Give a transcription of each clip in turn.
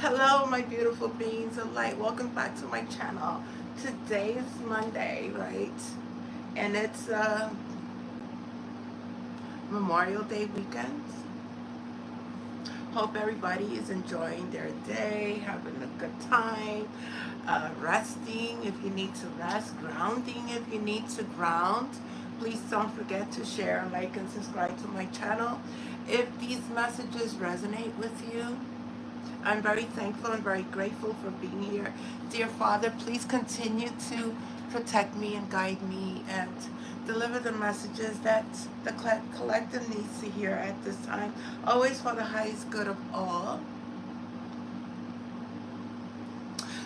Hello, my beautiful beings of light. Welcome back to my channel. Today is Monday, right? And it's Memorial Day weekend. Hope everybody is enjoying their day, having a good time, resting if you need to rest, grounding if you need to ground. Please don't forget to share, like, and subscribe to my channel. If these messages resonate with you, I'm very thankful and very grateful for being here. Dear Father, please continue to protect me and guide me and deliver the messages that the collective needs to hear at this time, always for the highest good of all.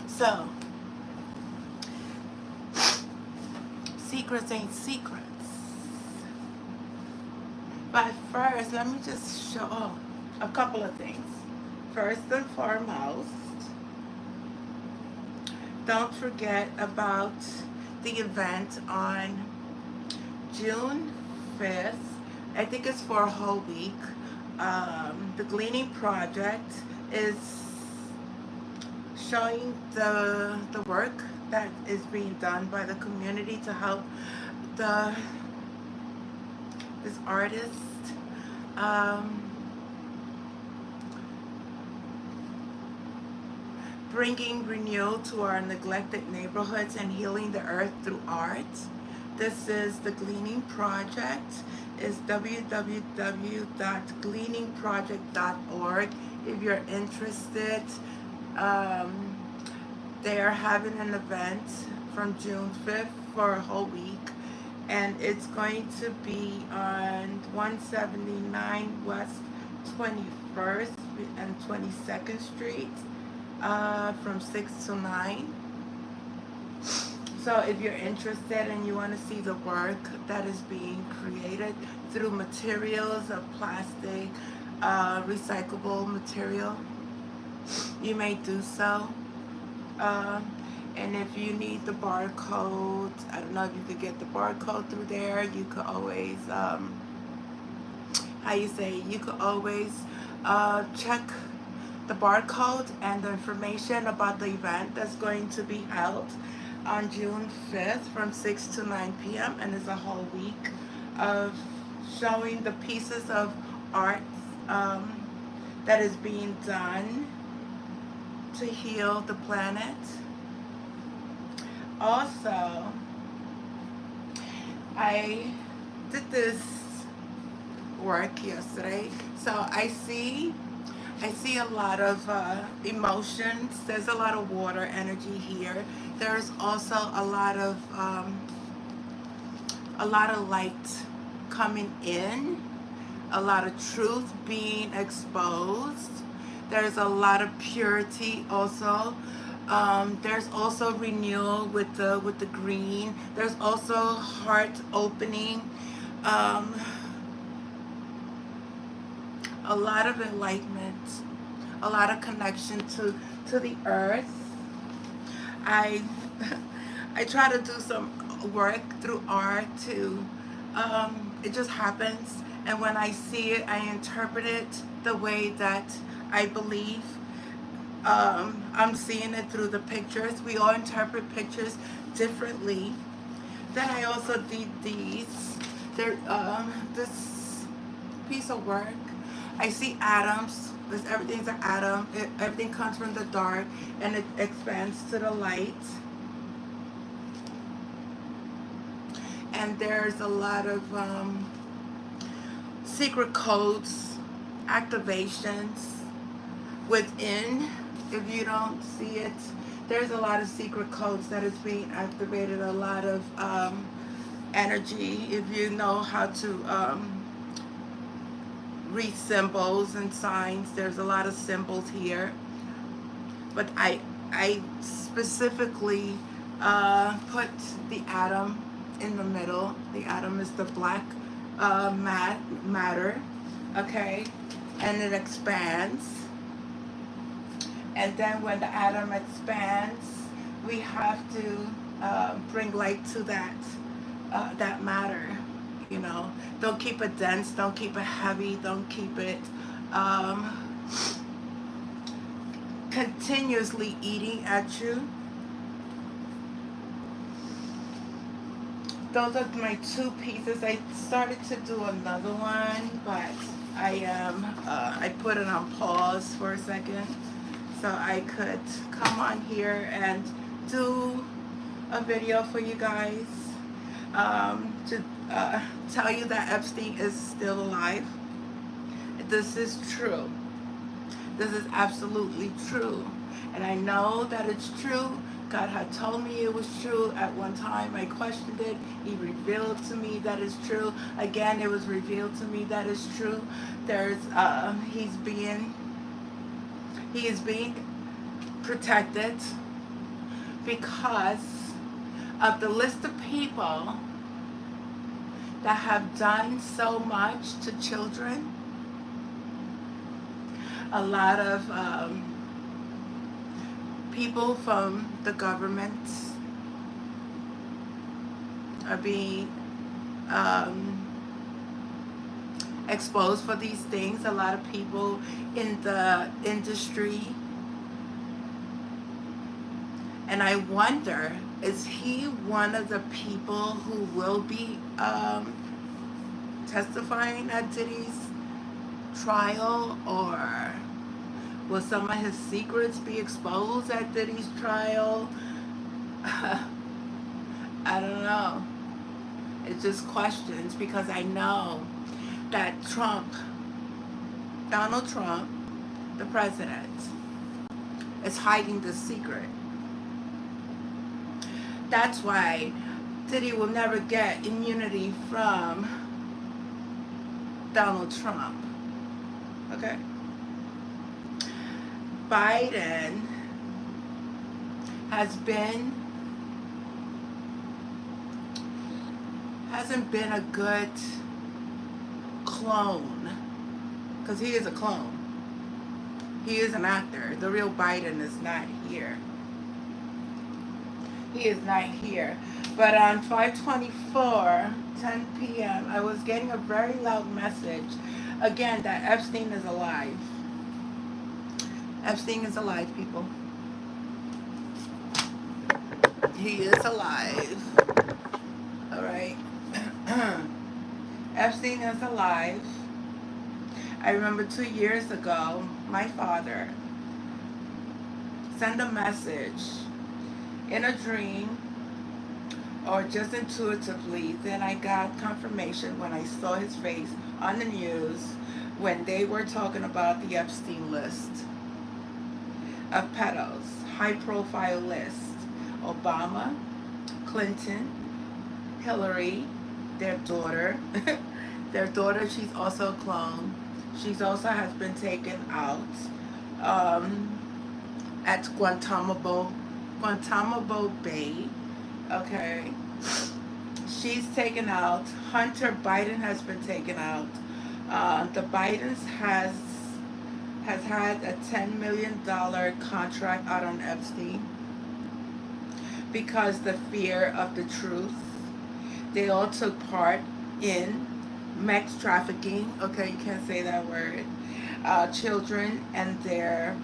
So, secrets ain't secrets. But first, let me just show a couple of things. First and foremost, don't forget about the event on June 5th. I think it's for a whole week. The Gleaning Project is showing the work that is being done by the community to help this artist bringing renewal to our neglected neighborhoods and healing the earth through art. This is the Gleaning Project. It's www.gleaningproject.org. If you're interested, they are having an event from June 5th for a whole week, and it's going to be on 179 West 21st and 22nd Street from 6 to 9. So if you're interested and you want to see the work that is being created through materials of plastic, recyclable material, you may do so. And if you need the barcode, I don't know if you could get the barcode through there. You could always, you could always check the barcode and the information about the event that's going to be held on June 5th from 6 to 9 p.m. and it's a whole week of showing the pieces of art that is being done to heal the planet. Also, I did this work yesterday, so I see a lot of emotions. There's a lot of water energy here. There's also a lot of light coming in, a lot of truth being exposed. There's a lot of purity also. There's also renewal with the green. There's also heart opening. A lot of enlightenment, a lot of connection to the earth. I I try to do some work through art to it just happens, and when I see it, I interpret it the way that I believe. I'm seeing it through the pictures. We all interpret pictures differently. Then I also did these. This piece of work. I see atoms. Everything's an atom. Everything comes from the dark and it expands to the light. And there's a lot of secret codes, activations within. If you don't see it, there's a lot of secret codes that is being activated, a lot of energy. If you know how to read symbols and signs, there's a lot of symbols here. But I specifically put the atom in the middle. The atom is the black matter, okay? And it expands. And then when the atom expands, we have to bring light to that matter. You know, don't keep it dense, don't keep it heavy, don't keep it continuously eating at you. Those are my two pieces. I started to do another one, but I put it on pause for a second so I could come on here and do a video for you guys, to tell you that Epstein is still alive. This is true. This is absolutely true. And I know that it's true. God had told me it was true at one time. I questioned it. He revealed to me that it's true. Again, it was revealed to me that it's true. There's he is being protected because of the list of people that have done so much to children. A lot of people from the government are being exposed for these things. A lot of people in the industry. And I wonder, is he one of the people who will be testifying at Diddy's trial, or will some of his secrets be exposed at Diddy's trial? I don't know. It's just questions, because I know that Donald Trump, the president, is hiding the secret. That's why Diddy will never get immunity from Donald Trump. Okay? Biden hasn't been a good clone, because he is a clone. He is an actor. The real Biden is not here. He is not here. But on 5/24, 10 p.m., I was getting a very loud message, again, that Epstein is alive. Epstein is alive, people. He is alive. All right. Epstein is alive. I remember 2 years ago, my father sent a message in a dream, or just intuitively. Then I got confirmation when I saw his face on the news when they were talking about the Espstein list of pedos, high profile list. Obama, Clinton, Hillary, their daughter, she's also a clone. She's also has been taken out at Guantanamo Bay. Okay, she's taken out. Hunter Biden has been taken out. The Bidens has had a $10 million contract out on Epstein because the fear of the truth. They all took part in sex trafficking. Okay, you can't say that word. Children and their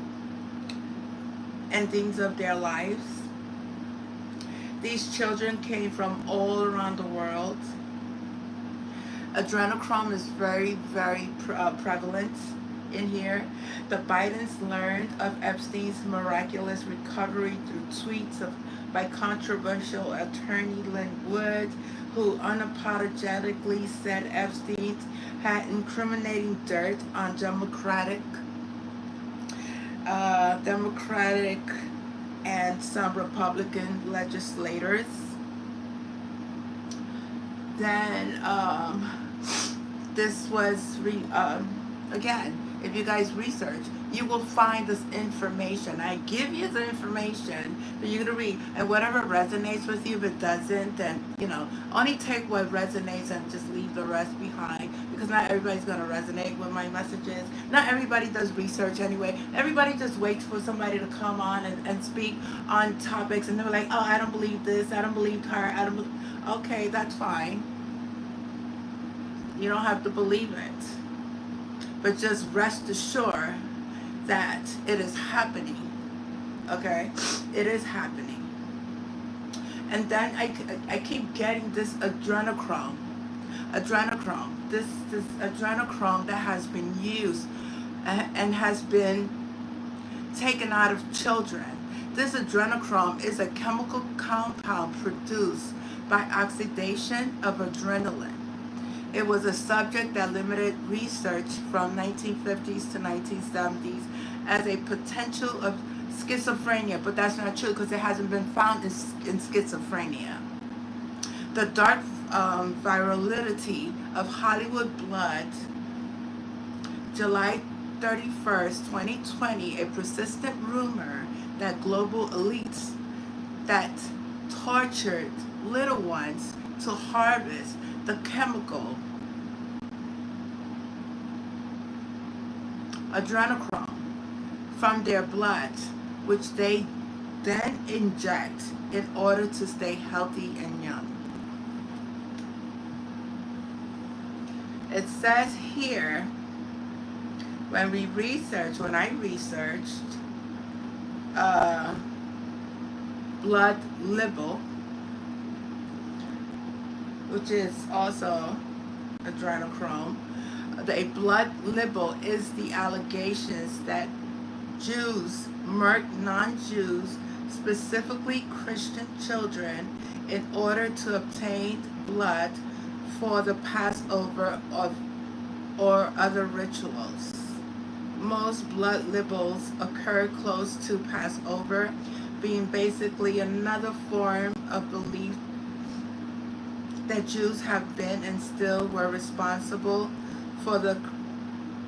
endings of their lives. These children came from all around the world. Adrenochrome is very, very prevalent in here. The Bidens learned of Epstein's miraculous recovery through tweets by controversial attorney Lynn Wood, who unapologetically said Epstein had incriminating dirt on Democratic and some Republican legislators. Then this was again, if you guys research, you will find this information. I give you the information for you to read, and whatever resonates with you. If it doesn't, then only take what resonates and just leave the rest behind, because not everybody's going to resonate with my messages. Not everybody does research anyway. Everybody just waits for somebody to come on and speak on topics, and they're like, oh, I don't believe this, I don't believe her, okay, that's fine. You don't have to believe it, but just rest assured that it is happening. Okay, it is happening. And then I keep getting this adrenochrome, this adrenochrome that has been used and has been taken out of children. This adrenochrome is a chemical compound produced by oxidation of adrenaline. It was a subject that limited research from 1950s to 1970s as a potential of schizophrenia, but that's not true because it hasn't been found in schizophrenia. The dark virality of Hollywood blood, July 31st, 2020, a persistent rumor that global elites that tortured little ones to harvest the chemical adrenochrome from their blood, which they then inject in order to stay healthy and young. It says here, when I researched blood libel, which is also adrenochrome, a blood libel is the allegations that Jews murk non-Jews, specifically Christian children, in order to obtain blood for the Passover or other rituals. Most blood libels occur close to Passover, being basically another form of belief that Jews have been and still were responsible for the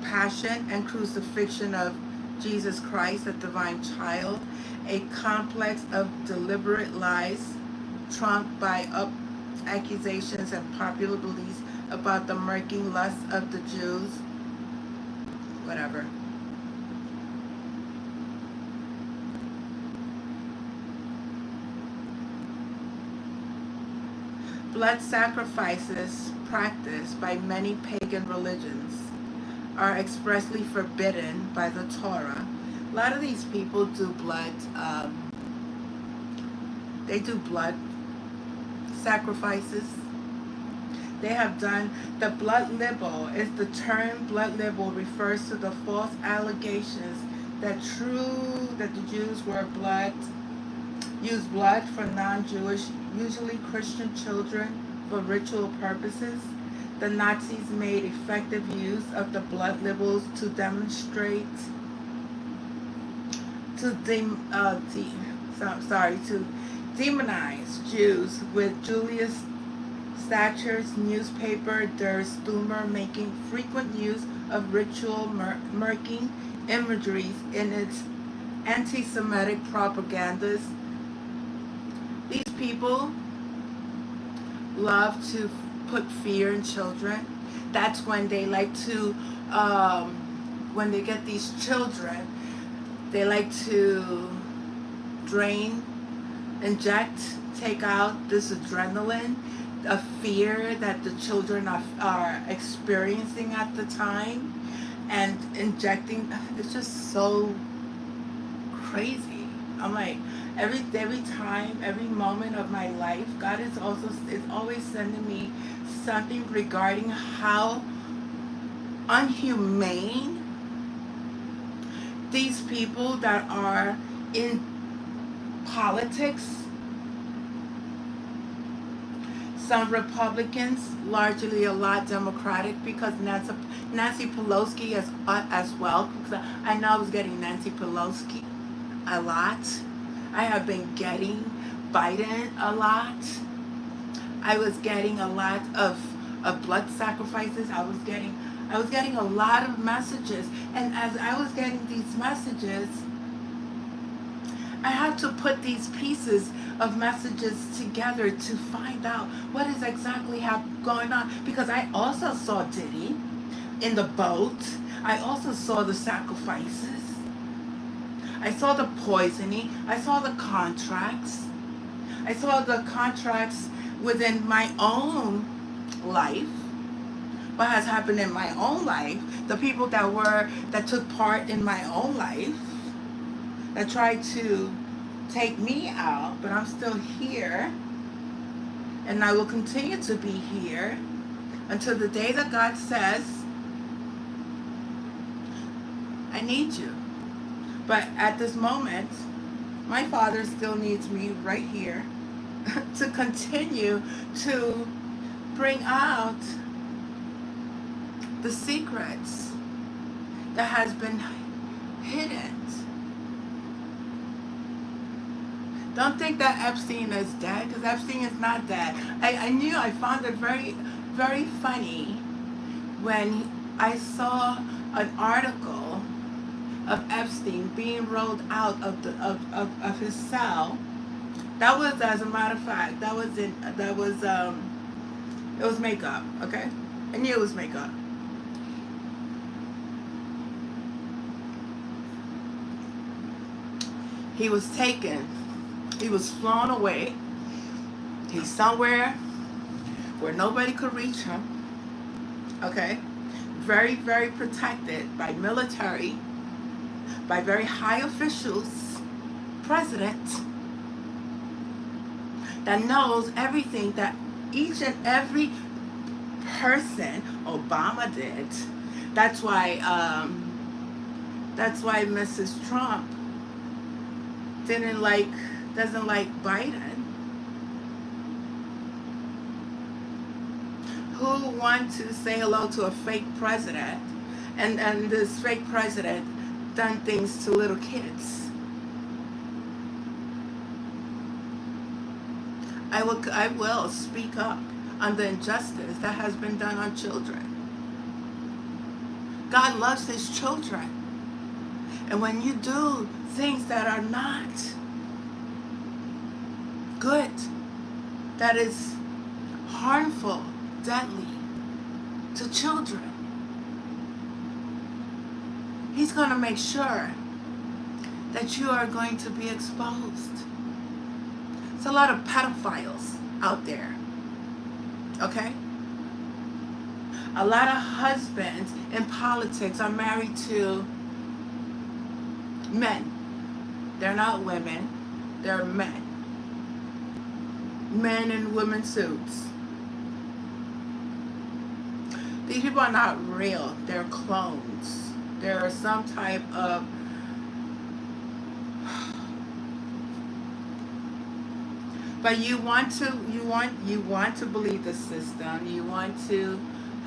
passion and crucifixion of Jesus Christ, the divine child, a complex of deliberate lies trumped by accusations and popular beliefs about the murking lust of the Jews. Whatever. Blood sacrifices practiced by many pagan religions are expressly forbidden by the Torah. A lot of these people do blood, they do blood sacrifices. They have done, the blood libel is the term blood libel refers to the false allegations that the Jews used blood for non-Jewish, usually Christian children for ritual purposes. The Nazis made effective use of the blood libels to demonstrate, to demonize Jews, with Julius Stacher's newspaper Der Stürmer making frequent use of ritual murking imageries in its anti-Semitic propagandas. These people love to put fear in children. That's when they like to, when they get these children, they like to drain, inject, take out this adrenaline, a fear that the children are experiencing at the time, and injecting. It's just so crazy. I'm like, every time, every moment of my life, God is always sending me something regarding how unhumane these people that are in politics, some Republicans, largely a lot Democratic, because Nancy Pelosi as well. Because I know I was getting Nancy Pelosi a lot. I have been getting Biden a lot. I was getting a lot of blood sacrifices. I was getting a lot of messages, and as I was getting these messages, I had to put these pieces of messages together to find out what is exactly going on. Because I also saw Diddy in the boat. I also saw the sacrifices. I saw the poisoning. I saw the contracts. I saw the contracts within my own life. What has happened in my own life. The people that took part in my own life. that tried to take me out, but I'm still here, and I will continue to be here until the day that God says, I need you. But at this moment, my Father still needs me right here to continue to bring out the secrets that has been hidden. Don't think that Epstein is dead, because Epstein is not dead. I found it very, very funny when I saw an article of Epstein being rolled out of his cell. That was, as a matter of fact, it was makeup, okay? I knew it was makeup. He was taken. He was flown away. He's somewhere where nobody could reach him, okay? Very, very protected by military, by very high officials, president, that knows everything that each and every person Obama did. That's why Mrs. Trump doesn't like Biden. Who want to say hello to a fake president, and this fake president done things to little kids? I will speak up on the injustice that has been done on children. God loves his children. And when you do things that are not good, that is harmful, deadly to children, he's going to make sure that you are going to be exposed. There's a lot of pedophiles out there, okay? A lot of husbands in politics are married to men. They're not women, they're men. Men in women's suits. These people are not real, they're clones. They're some type of but you want to believe the system. You want to,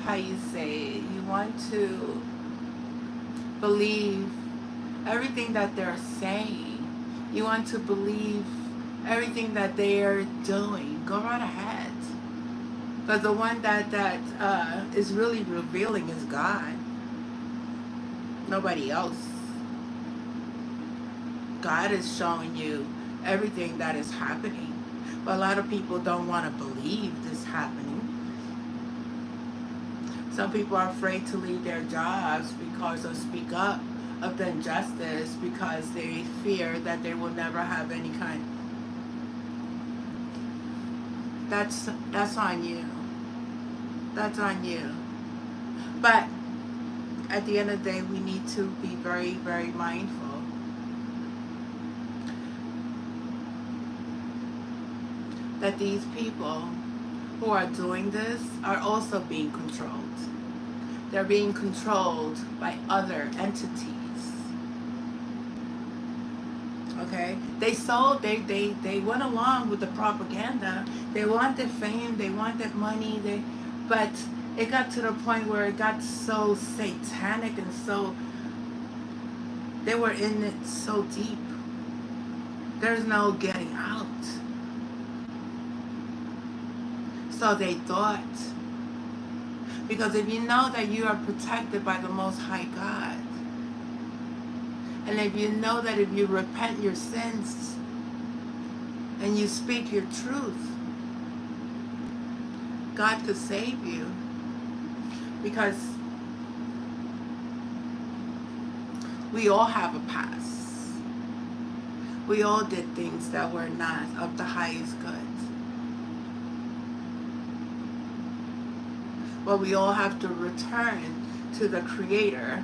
how you say it, you want to believe everything that they're saying. You want to believe everything that they are doing. Go right ahead. But the one that is really revealing is God. Nobody else. God is showing you everything that is happening. But a lot of people don't want to believe this happening. Some people are afraid to leave their jobs because of speak up of the injustice, because they fear that they will never have any kind. That's on you. That's on you. But at the end of the day, we need to be very, very mindful that these people who are doing this are also being controlled. They're being controlled by other entities. Okay? They went along with the propaganda. They wanted fame, they wanted money, but it got to the point where it got so satanic and so, they were in it so deep. There's no getting out. So they thought. Because if you know that you are protected by the Most High God, and if you know that if you repent your sins and you speak your truth, God could save you. Because we all have a past. We all did things that were not of the highest good. But we all have to return to the Creator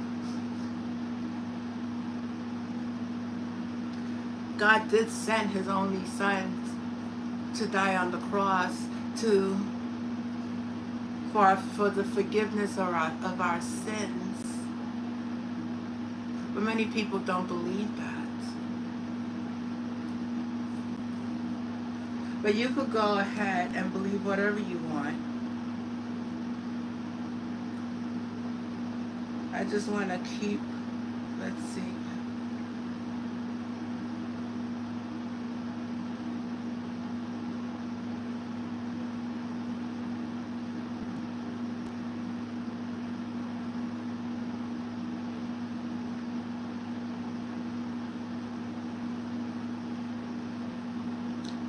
God did send his only son to die on the cross to for the forgiveness of our sins. But many people don't believe that. But you could go ahead and believe whatever you want. I just want to keep, let's see.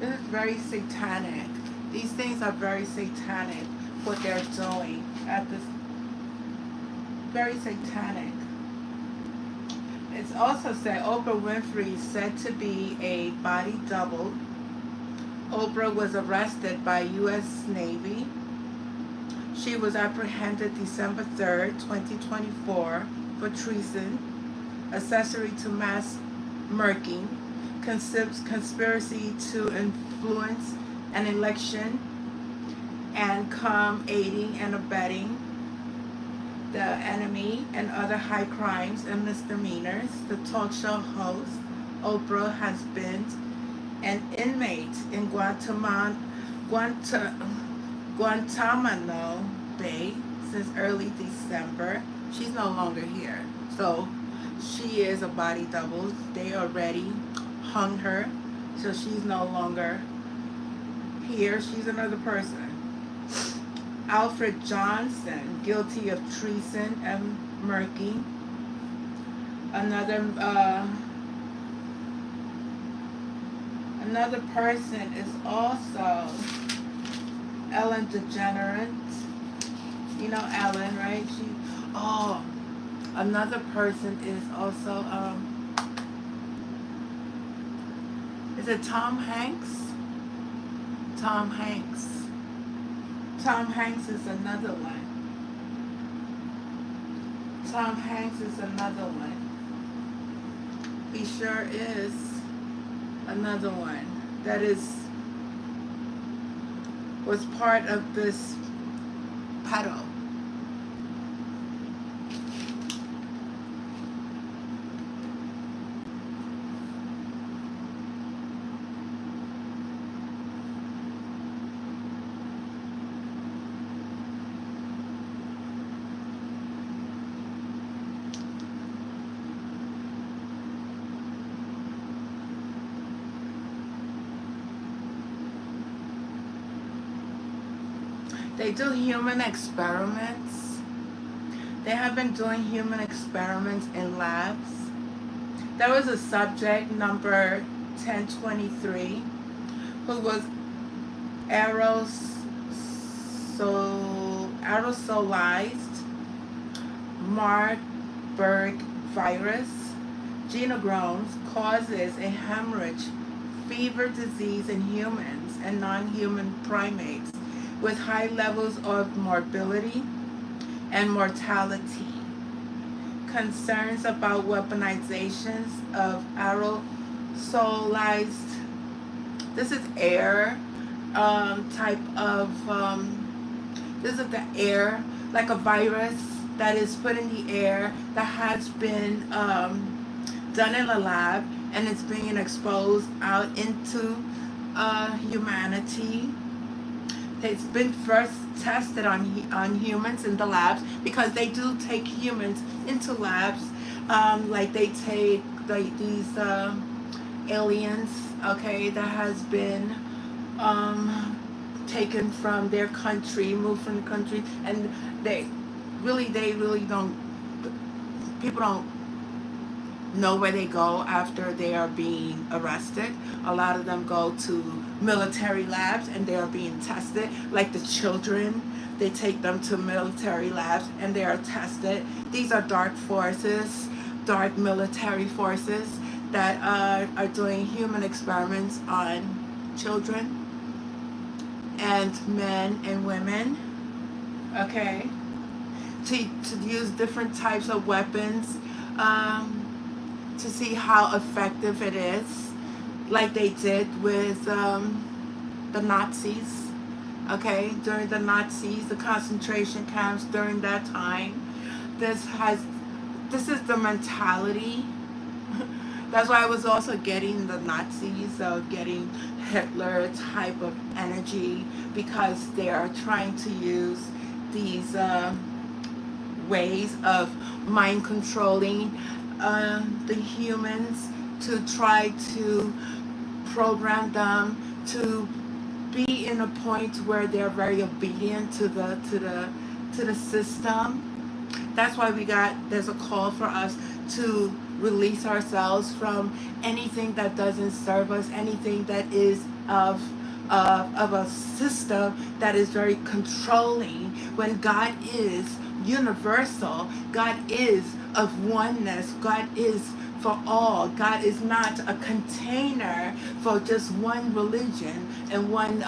This is very satanic. These things are very satanic, what they're doing at this, very satanic. It's also said Oprah Winfrey is said to be a body double. Oprah was arrested by U.S. Navy. She was apprehended December 3rd, 2024 for treason, accessory to mass murking, conspiracy to influence an election, and aiding and abetting the enemy and other high crimes and misdemeanors. The talk show host, Oprah, has been an inmate in Guantanamo Bay since early December. She's no longer here. So she is a body double. They already hung her. So she's no longer here. She's another person. Alfred Johnson, guilty of treason and murking. Another person is also Ellen DeGeneres. You know Ellen, right? Another person is also is it Tom Hanks? Tom Hanks. Tom Hanks is another one. Tom Hanks is another one. He sure is another one that was part of this pedo. They do human experiments. They have been doing human experiments in labs. There was a subject, number 1023, who was aerosolized Marburg virus. Genomes causes a hemorrhage fever disease in humans and non-human primates, with high levels of morbidity and mortality. Concerns about weaponizations of aerosolized, this is air type of, this is the air, like a virus that is put in the air that has been done in a lab, and it's being exposed out into humanity. It's been first tested on humans in the labs, because they do take humans into labs, like they take these aliens, okay, that has been taken from their country, moved from the country, and they really don't, people don't know where they go after they are being arrested. A lot of them go to military labs and they are being tested. Like the children, they take them to military labs and they are tested. These are dark forces, dark military forces that are doing human experiments on children and men and women, okay, to use different types of weapons, to see how effective it is. like they did with the Nazis. Okay, during the Nazis, the concentration camps during that time. This has, this is the mentality. That's why I was also getting the Nazis, getting Hitler type of energy, because they are trying to use these ways of mind controlling the humans to try to program them to be in a point where they're very obedient to the system. That's why there's a call for us to release ourselves from anything that doesn't serve us, anything that is of a system that is very controlling, when God is universal. God is of oneness. God is for all. God is not a container for just one religion and one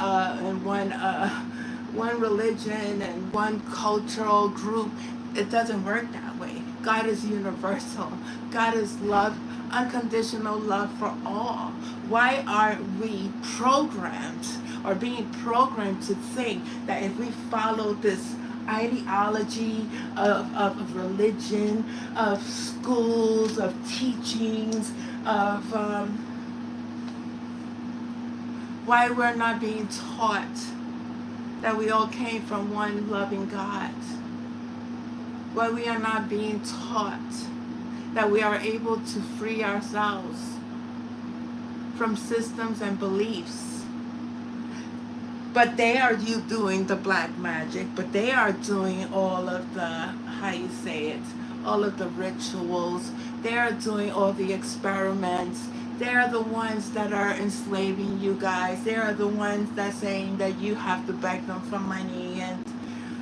religion and one cultural group. It doesn't work that way. God is universal. God is love, unconditional love for all. Why are we programmed or being programmed to think that if we follow this ideology of religion, of schools, of teachings, of why we're not being taught that we all came from one loving God? Why we are not being taught that we are able to free ourselves from systems and beliefs? But they are you doing the black magic, but they are doing all of the, how you say it, all of the rituals. They are doing all the experiments. They are the ones that are enslaving you guys. They are the ones that saying that you have to beg them for money, and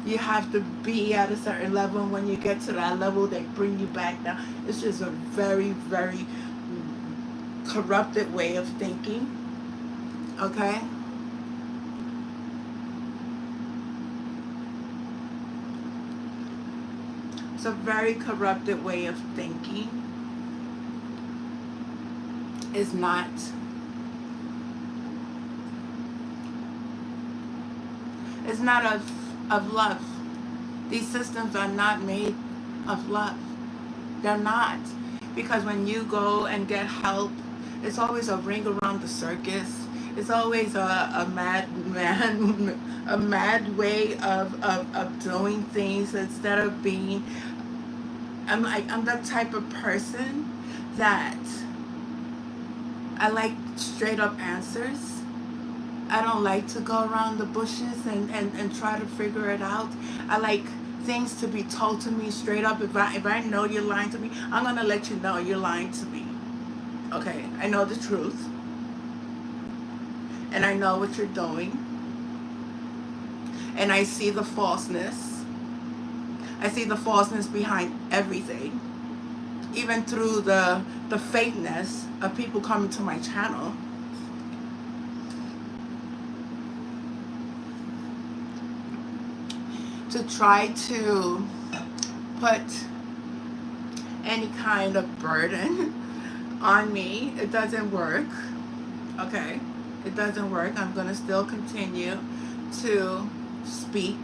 you have to be at a certain level, and when you get to that level they bring you back down. It's just a very, very corrupted way of thinking. Okay, it's a very corrupted way of thinking. It's not. It's not of love. These systems are not made of love. They're not. Because when you go and get help, it's always a ring around the circus. It's always a mad man, a mad way of doing things, instead of being, I'm the type of person that I like straight up answers. I don't like to go around the bushes and try to figure it out. I like things to be told to me straight up. If I know you're lying to me, I'm gonna let you know you're lying to me. Okay, I know the truth, and I know what you're doing, and I see the falseness. I see the falseness behind everything, even through the fakeness of people coming to my channel. To try to put any kind of burden on me, it doesn't work. Okay, it doesn't work. I'm going to still continue to speak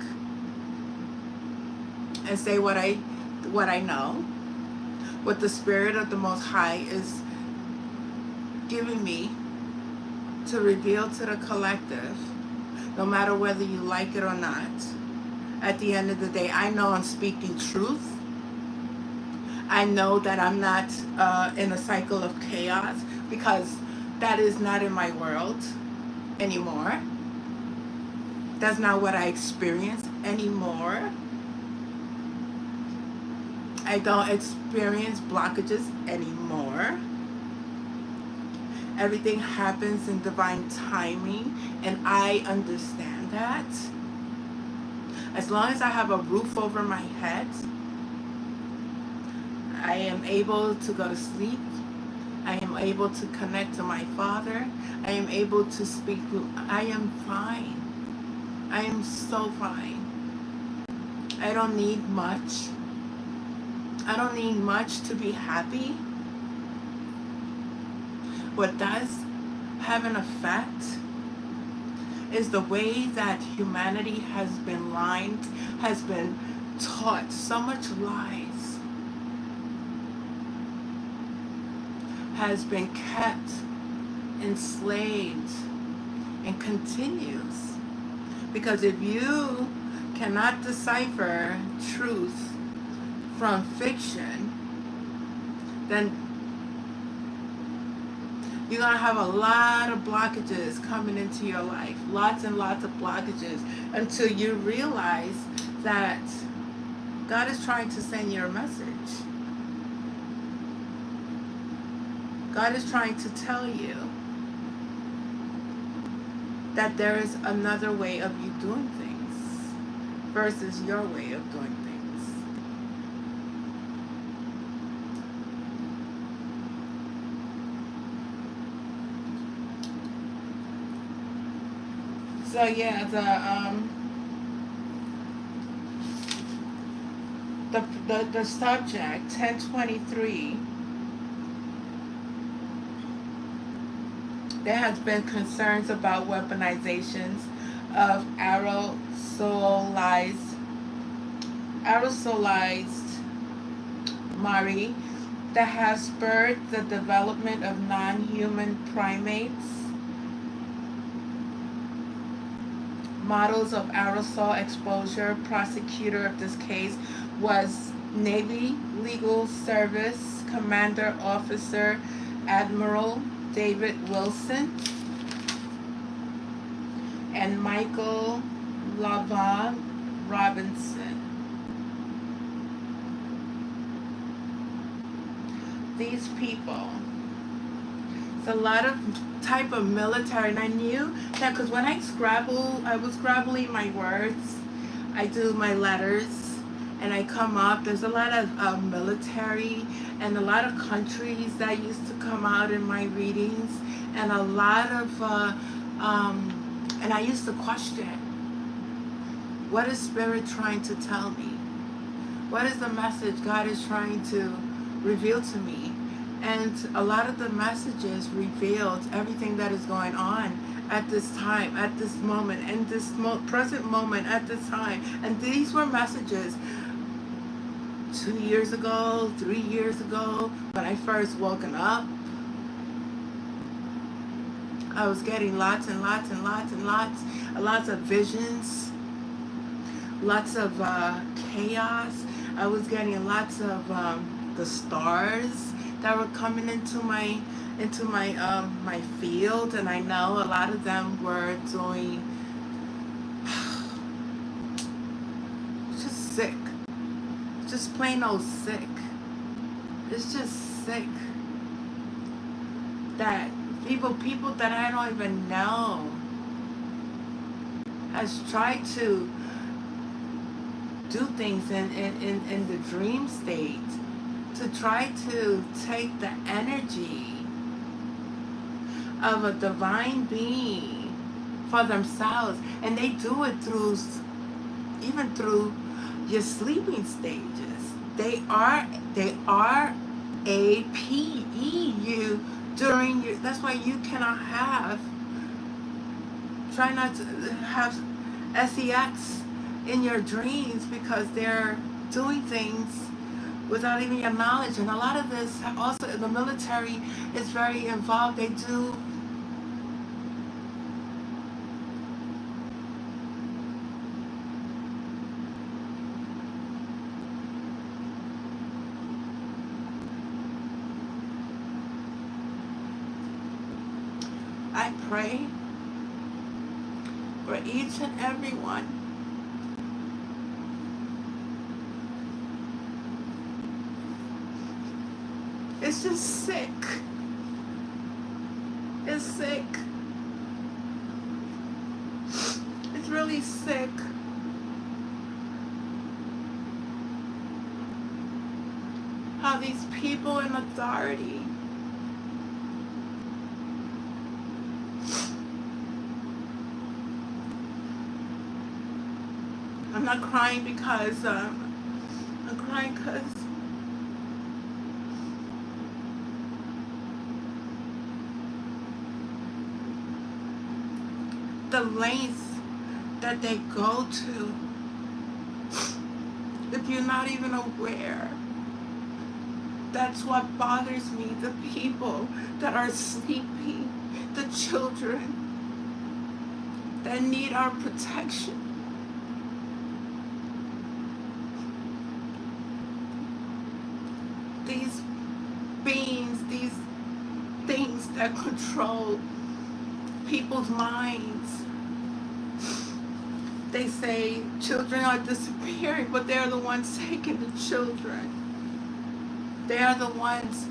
and say what I know, what the Spirit of the Most High is giving me to reveal to the collective, no matter whether you like it or not. At the end of the day, I know I'm speaking truth. I know that I'm not in a cycle of chaos, because that is not in my world anymore. That's not what I experience anymore. I don't experience blockages anymore. Everything happens in divine timing, and I understand that. As long as I have a roof over my head, I am able to go to sleep. I am able to connect to my Father. I am able to speak. I am fine. I am so fine. I don't need much. I don't need much to be happy. What does have an effect is the way that humanity has been lined, has been taught so much lies, has been kept enslaved, and continues. Because if you cannot decipher truth from fiction, then you're going to have a lot of blockages coming into your life. Lots and lots of blockages until you realize that God is trying to send you a message. God is trying to tell you that there is another way of you doing things versus your way of doing things. So yeah, the subject 1023. There has been concerns about weaponizations of aerosolized MRI that have spurred the development of non-human primates. Models of aerosol exposure. Prosecutor of this case was Navy Legal Service Commander Officer Admiral David Wilson and Michael LaVaughn Robinson. These people, it's a lot of type of military, and I knew that because when I was scrabbling my words, I do my letters, and I come up, there's a lot of military and a lot of countries that used to come out in my readings, and a lot of, and I used to question, what is Spirit trying to tell me? What is the message God is trying to reveal to me? And a lot of the messages revealed everything that is going on at this time, at this moment, in this present moment, at this time. And these were messages 2 years ago, 3 years ago, when I first woken up. I was getting lots and lots and lots and lots of visions, lots of chaos. I was getting lots of the stars that were coming into my my field, and I know a lot of them were doing just sick, just plain old sick. It's just sick that people that I don't even know has tried to do things in the dream state to try to take the energy of a divine being for themselves, and they do it through even through your sleeping stages. They are APE you during your, that's why you cannot try not to have sex in your dreams, because they're doing things without even your knowledge. And a lot of this also, the military is very involved. They do I pray for each and every one. It's just sick. It's sick. It's really sick. How these people in authority I'm not crying because I'm crying because the lengths that they go to, if you're not even aware. That's what bothers me, the people that are sleeping, the children that need our protection. These beings, these things that control people's minds. They say children are disappearing, but they're the ones taking the children. They're the ones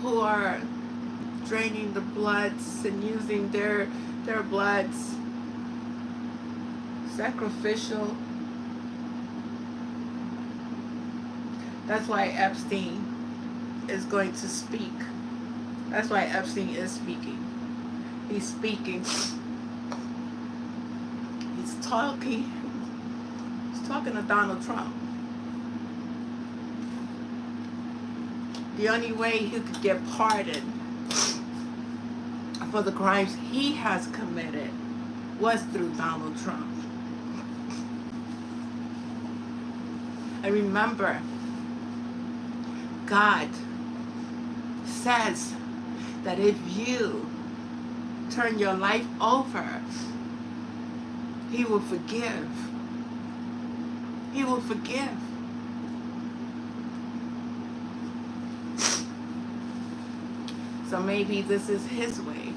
who are draining the bloods and using their bloods sacrificial. That's why Epstein is going to speak. That's why Epstein is speaking. He's speaking. He's talking. He's talking to Donald Trump. The only way he could get pardoned for the crimes he has committed was through Donald Trump. And remember, God says that if you turn your life over, He will forgive. He will forgive. So maybe this is His way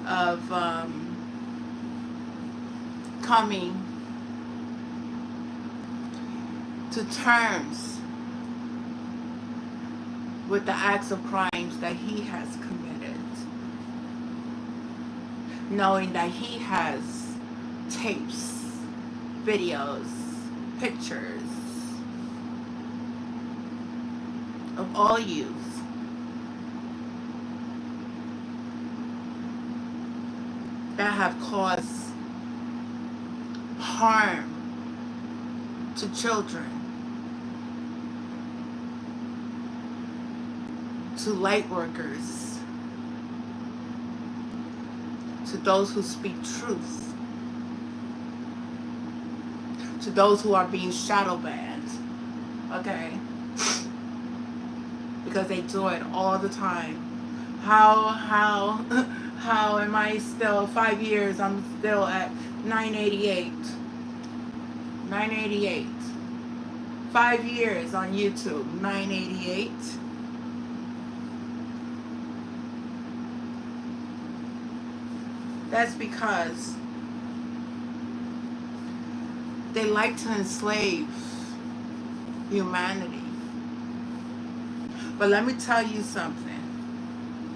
of coming to terms with the acts of crimes that He has committed, knowing that He has tapes, videos, pictures of all you that have caused harm to children, to light workers, to those who speak truth, to those who are being shadow banned, okay? Because they do it all the time. How am I still 5 years? I'm still at 988. 988. 5 years on YouTube. 988. That's because they like to enslave humanity. But let me tell you something.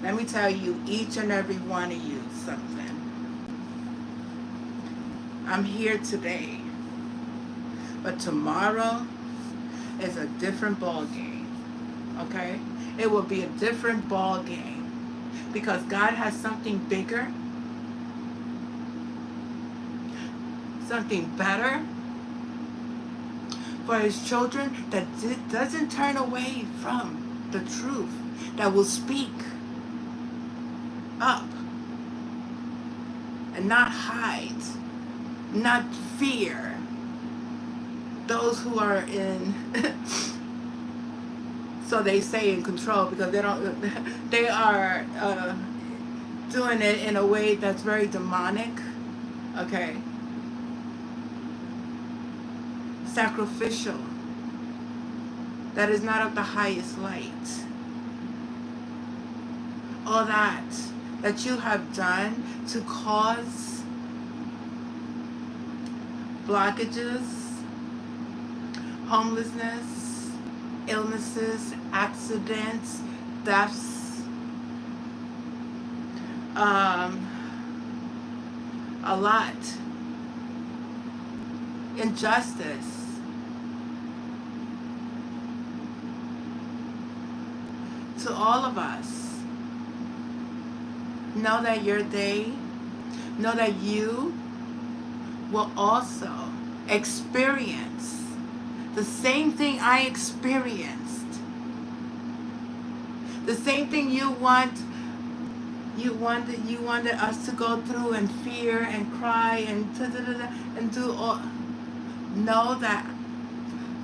Let me tell you, each and every one of you, something. I'm here today, but tomorrow is a different ball game, okay? It will be a different ball game because God has something bigger, something better for His children that doesn't turn away from the truth, that will speak up and not hide, not fear those who are in so they say in control, because they are doing it in a way that's very demonic, okay, sacrificial, that is not of the highest light. All that you have done to cause blockages, homelessness, illnesses, accidents, deaths, a lot, injustice. To all of us, know that your day, know that you will also experience the same thing I experienced. The same thing you wanted us to go through and fear and cry and and do all. Know that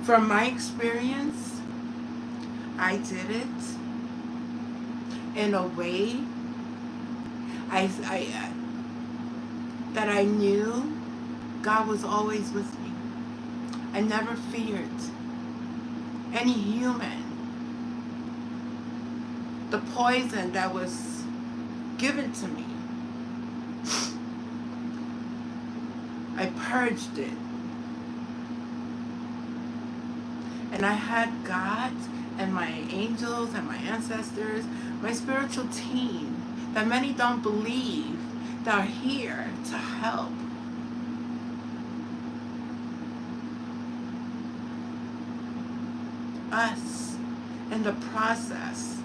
from my experience, I did it in a way I that I knew God was always with me. I never feared any human. The poison that was given to me, I purged it. And I had God and my angels and my ancestors, my spiritual team that many don't believe, that are here to help. Us in the process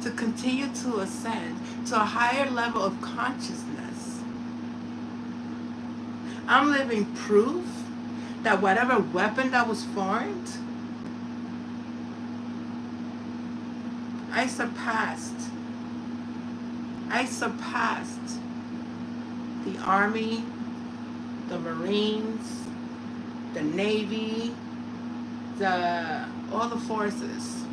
to continue to ascend to a higher level of consciousness. I'm living proof that whatever weapon that was formed, I surpassed. I surpassed the Army, the Marines, the Navy, all the forces,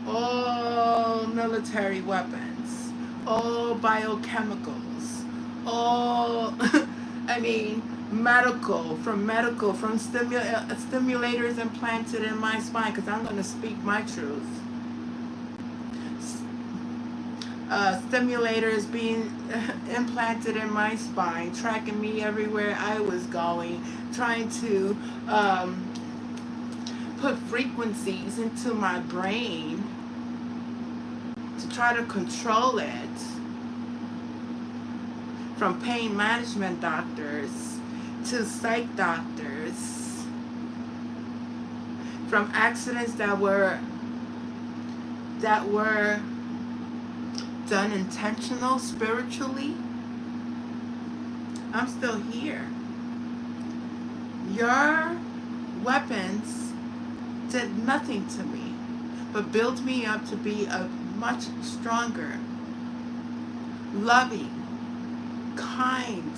all military weapons, all biochemicals, all, I mean, from stimulators implanted in my spine, because I'm going to speak my truth. Stimulators being implanted in my spine, tracking me everywhere I was going, trying to put frequencies into my brain to try to control it, from pain management doctors to psych doctors, from accidents that were done intentional spiritually. I'm still here. Your weapons did nothing to me but built me up to be a much stronger, loving, kind,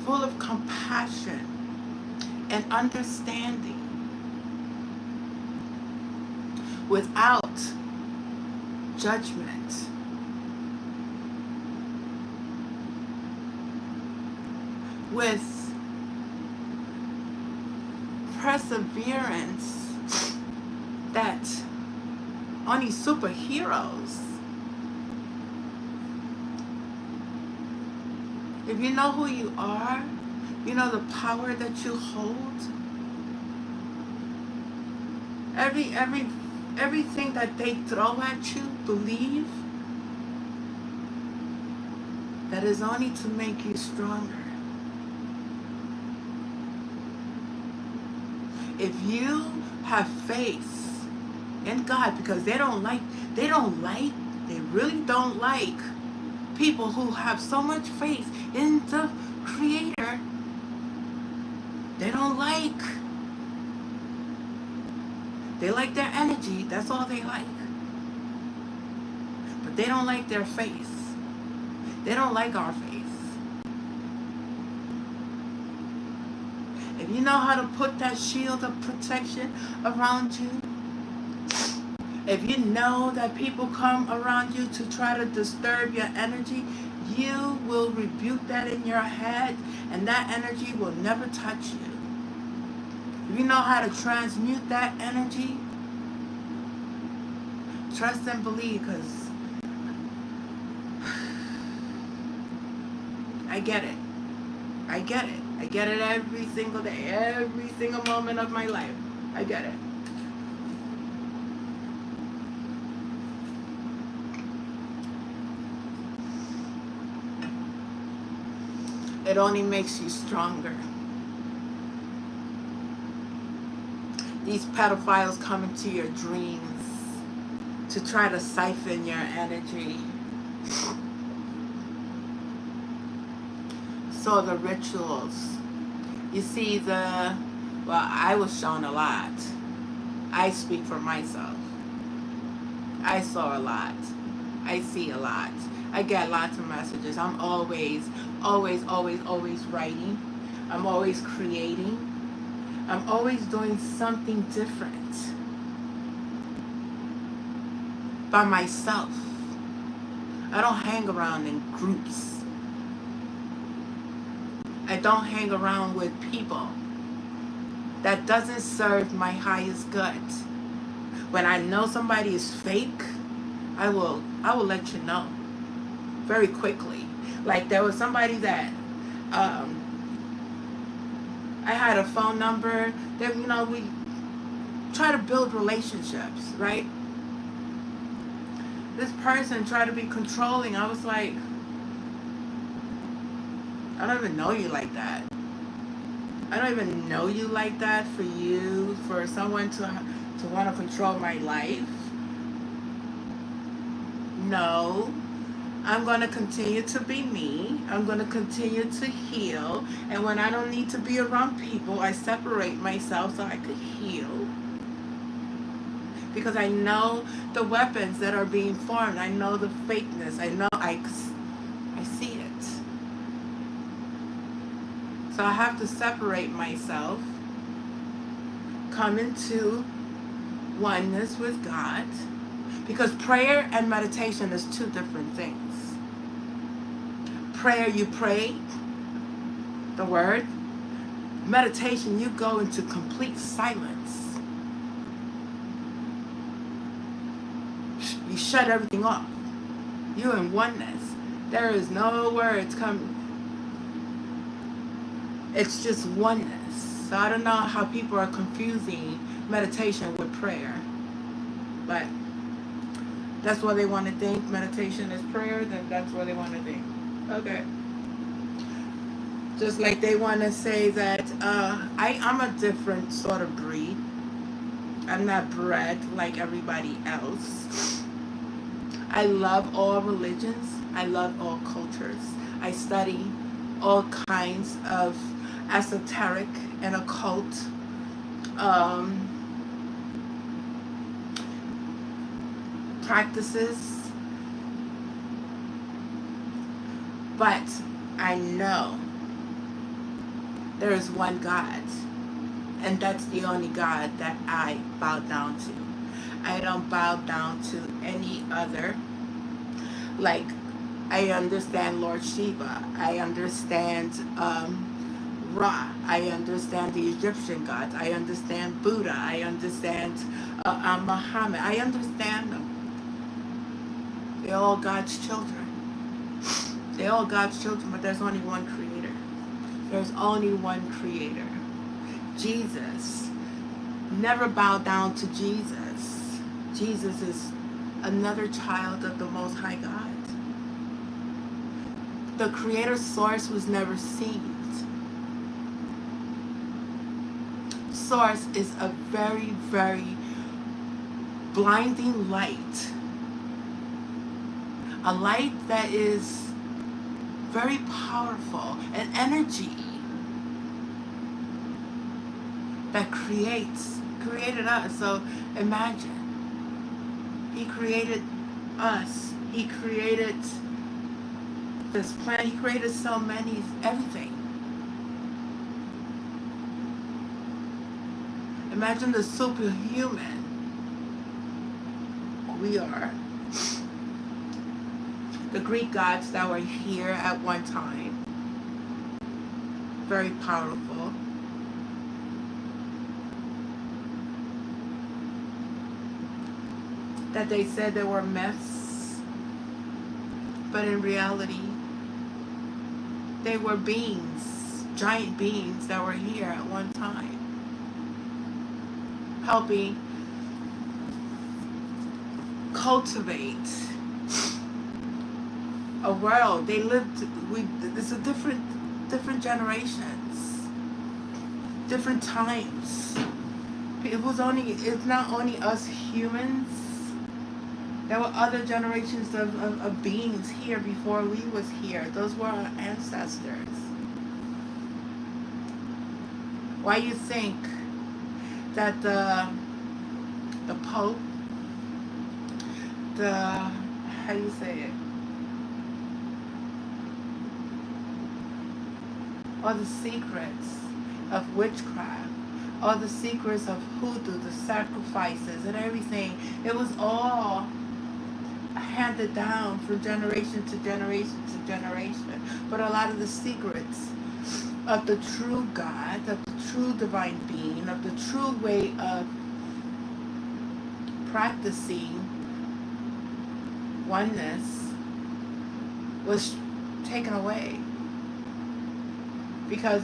full of compassion and understanding, without judgment. With perseverance that only superheroes. If you know who you are, you know the power that you hold. Everything that they throw at you, believe that is only to make you stronger. If you have faith in God, because they really don't like people who have so much faith in the Creator. They don't like. They like their energy, that's all they like. But they don't like their faith. They don't like our faith. If you know how to put that shield of protection around you, if you know that people come around you to try to disturb your energy, you will rebuke that in your head, and that energy will never touch you. If you know how to transmute that energy, trust and believe, because I get it. I get it. I get it every single day, every single moment of my life. I get it. It only makes you stronger. These pedophiles come into your dreams to try to siphon your energy. So the rituals. You see, I was shown a lot. I speak for myself. I saw a lot. I see a lot. I get lots of messages. I'm always writing. I'm always creating. I'm always doing something different by myself. I don't hang around in groups. I don't hang around with people that doesn't serve my highest good. When I know somebody is fake, I will let you know very quickly. Like there was somebody that I had a phone number that we try to build relationships, right? This person tried to be controlling. I was like, I don't even know you like that. I don't even know you like that for someone to want to control my life. No. I'm going to continue to be me. I'm going to continue to heal. And when I don't need to be around people, I separate myself so I could heal. Because I know the weapons that are being formed. I know the fakeness. I know I see it. So I have to separate myself, come into oneness with God. Because prayer and meditation is two different things. Prayer, you pray the word. Meditation, you go into complete silence. You shut everything off. You're in oneness. There is no words coming. It's just oneness. So I don't know how people are confusing meditation with prayer. But that's what they want to think. Meditation is prayer, then that's what they want to think. Okay. Just like they want to say that I'm a different sort of breed. I'm not bred like everybody else. I love all religions. I love all cultures. I study all kinds of esoteric and occult practices. But I know there is one God, and that's the only God that I bow down to. I don't bow down to any other. Like, I understand Lord Shiva. I understand Ra. I understand the Egyptian gods. I understand Buddha. I understand Muhammad. I understand them. They're all God's children. They're all God's children, but there's only one creator. There's only one creator. Jesus. Never bow down to Jesus. Jesus is another child of the Most High God. The creator source was never seen. Source is a very, very blinding light. A light that is very powerful, an energy that created us. So imagine, he created us. He created this planet. He created so many, everything. Imagine the superhuman we are. The Greek gods that were here at one time. Very powerful. That they said they were myths. But in reality, they were beings, giant beings that were here at one time. Helping cultivate a world. They lived. It's a different generations, different times. It's not only us humans. There were other generations of beings here before we was here. Those were our ancestors. Why you think that the the Pope, the, how do you say it? All the secrets of witchcraft, all the secrets of hoodoo, the sacrifices and everything. It was all handed down from generation to generation to generation. But a lot of the secrets of the true God, of the true divine being, of the true way of practicing oneness was taken away because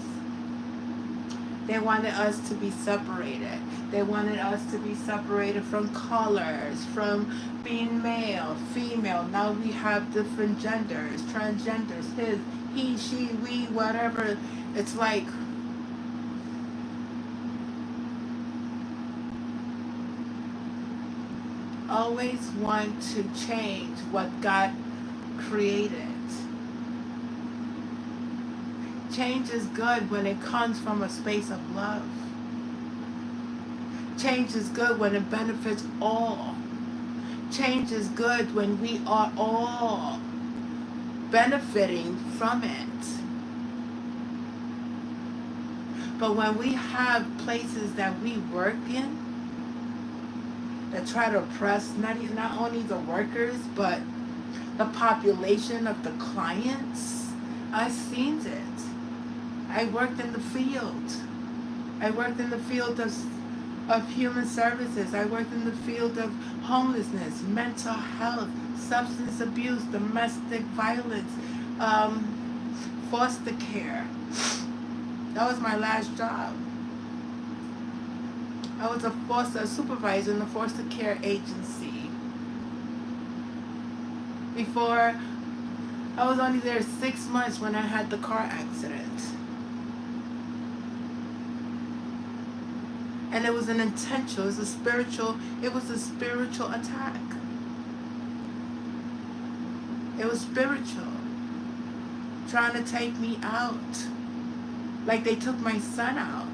they wanted us to be separated. They wanted us to be separated from colors, from being male, female. Now we have different genders, transgenders, his, he, she, we, whatever. It's like always want to change what God created. Change is good when it comes from a space of love. Change is good when it benefits all. Change is good when we are all benefiting from it. But when we have places that we work in that try to oppress not only the workers, but the population of the clients, I've seen it. I worked in the field. I worked in the field of human services. I worked in the field of homelessness, mental health, substance abuse, domestic violence, foster care. That was my last job. I was a supervisor in the foster care agency. Before, I was only there 6 months when I had the car accident. And it was an intentional, it was a spiritual attack. It was spiritual. Trying to take me out. Like they took my son out.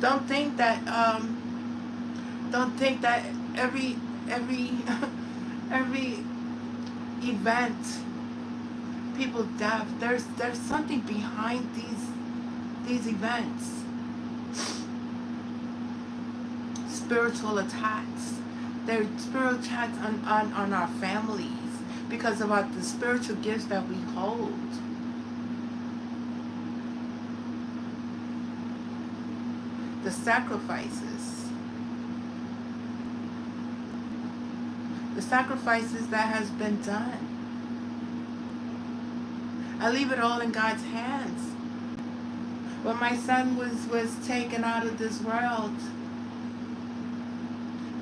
Don't think that every every event, people death, there's something behind these events. Spiritual attacks. They're spiritual attacks on our families because of the spiritual gifts that we hold. The sacrifices. The sacrifices that has been done. I leave it all in God's hands. When my son was taken out of this world,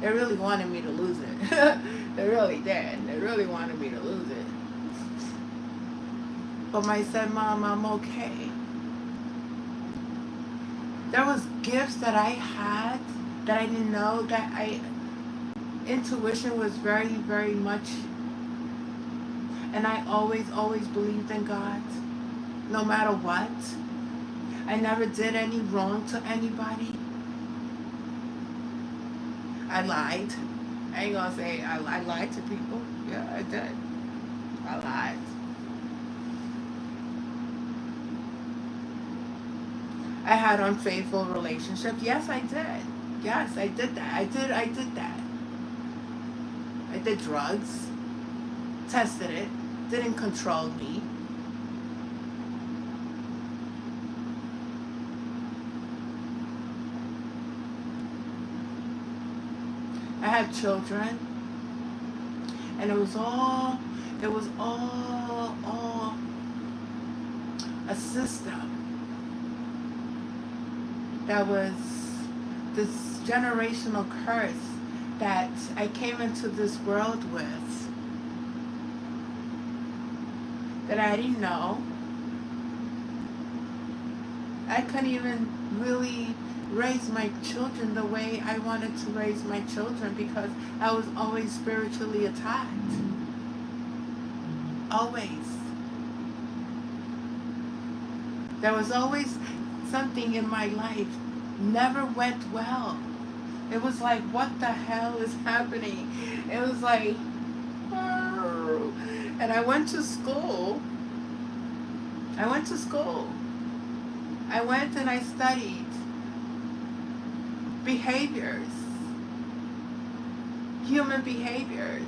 they really wanted me to lose it. They really did. They really wanted me to lose it. But I said, Mom, I'm okay. There was gifts that I had that I didn't know, intuition was very, very much, and I always believed in God, no matter what. I never did any wrong to anybody. I lied. I ain't gonna say I lied to people. Yeah, I did. I lied. I had unfaithful relationships. Yes, I did. Yes, I did that. I did that. I did drugs. Tested it. Didn't control me. I had children, and it was all a system that was this generational curse that I came into this world with that I didn't know. I couldn't even really raise my children the way I wanted to raise my children because I was always spiritually attacked. Always. There was always something in my life never went well. It was like, what the hell is happening? It was like, oh. And I went to school. I went to school. I went and I studied behaviors, human behaviors,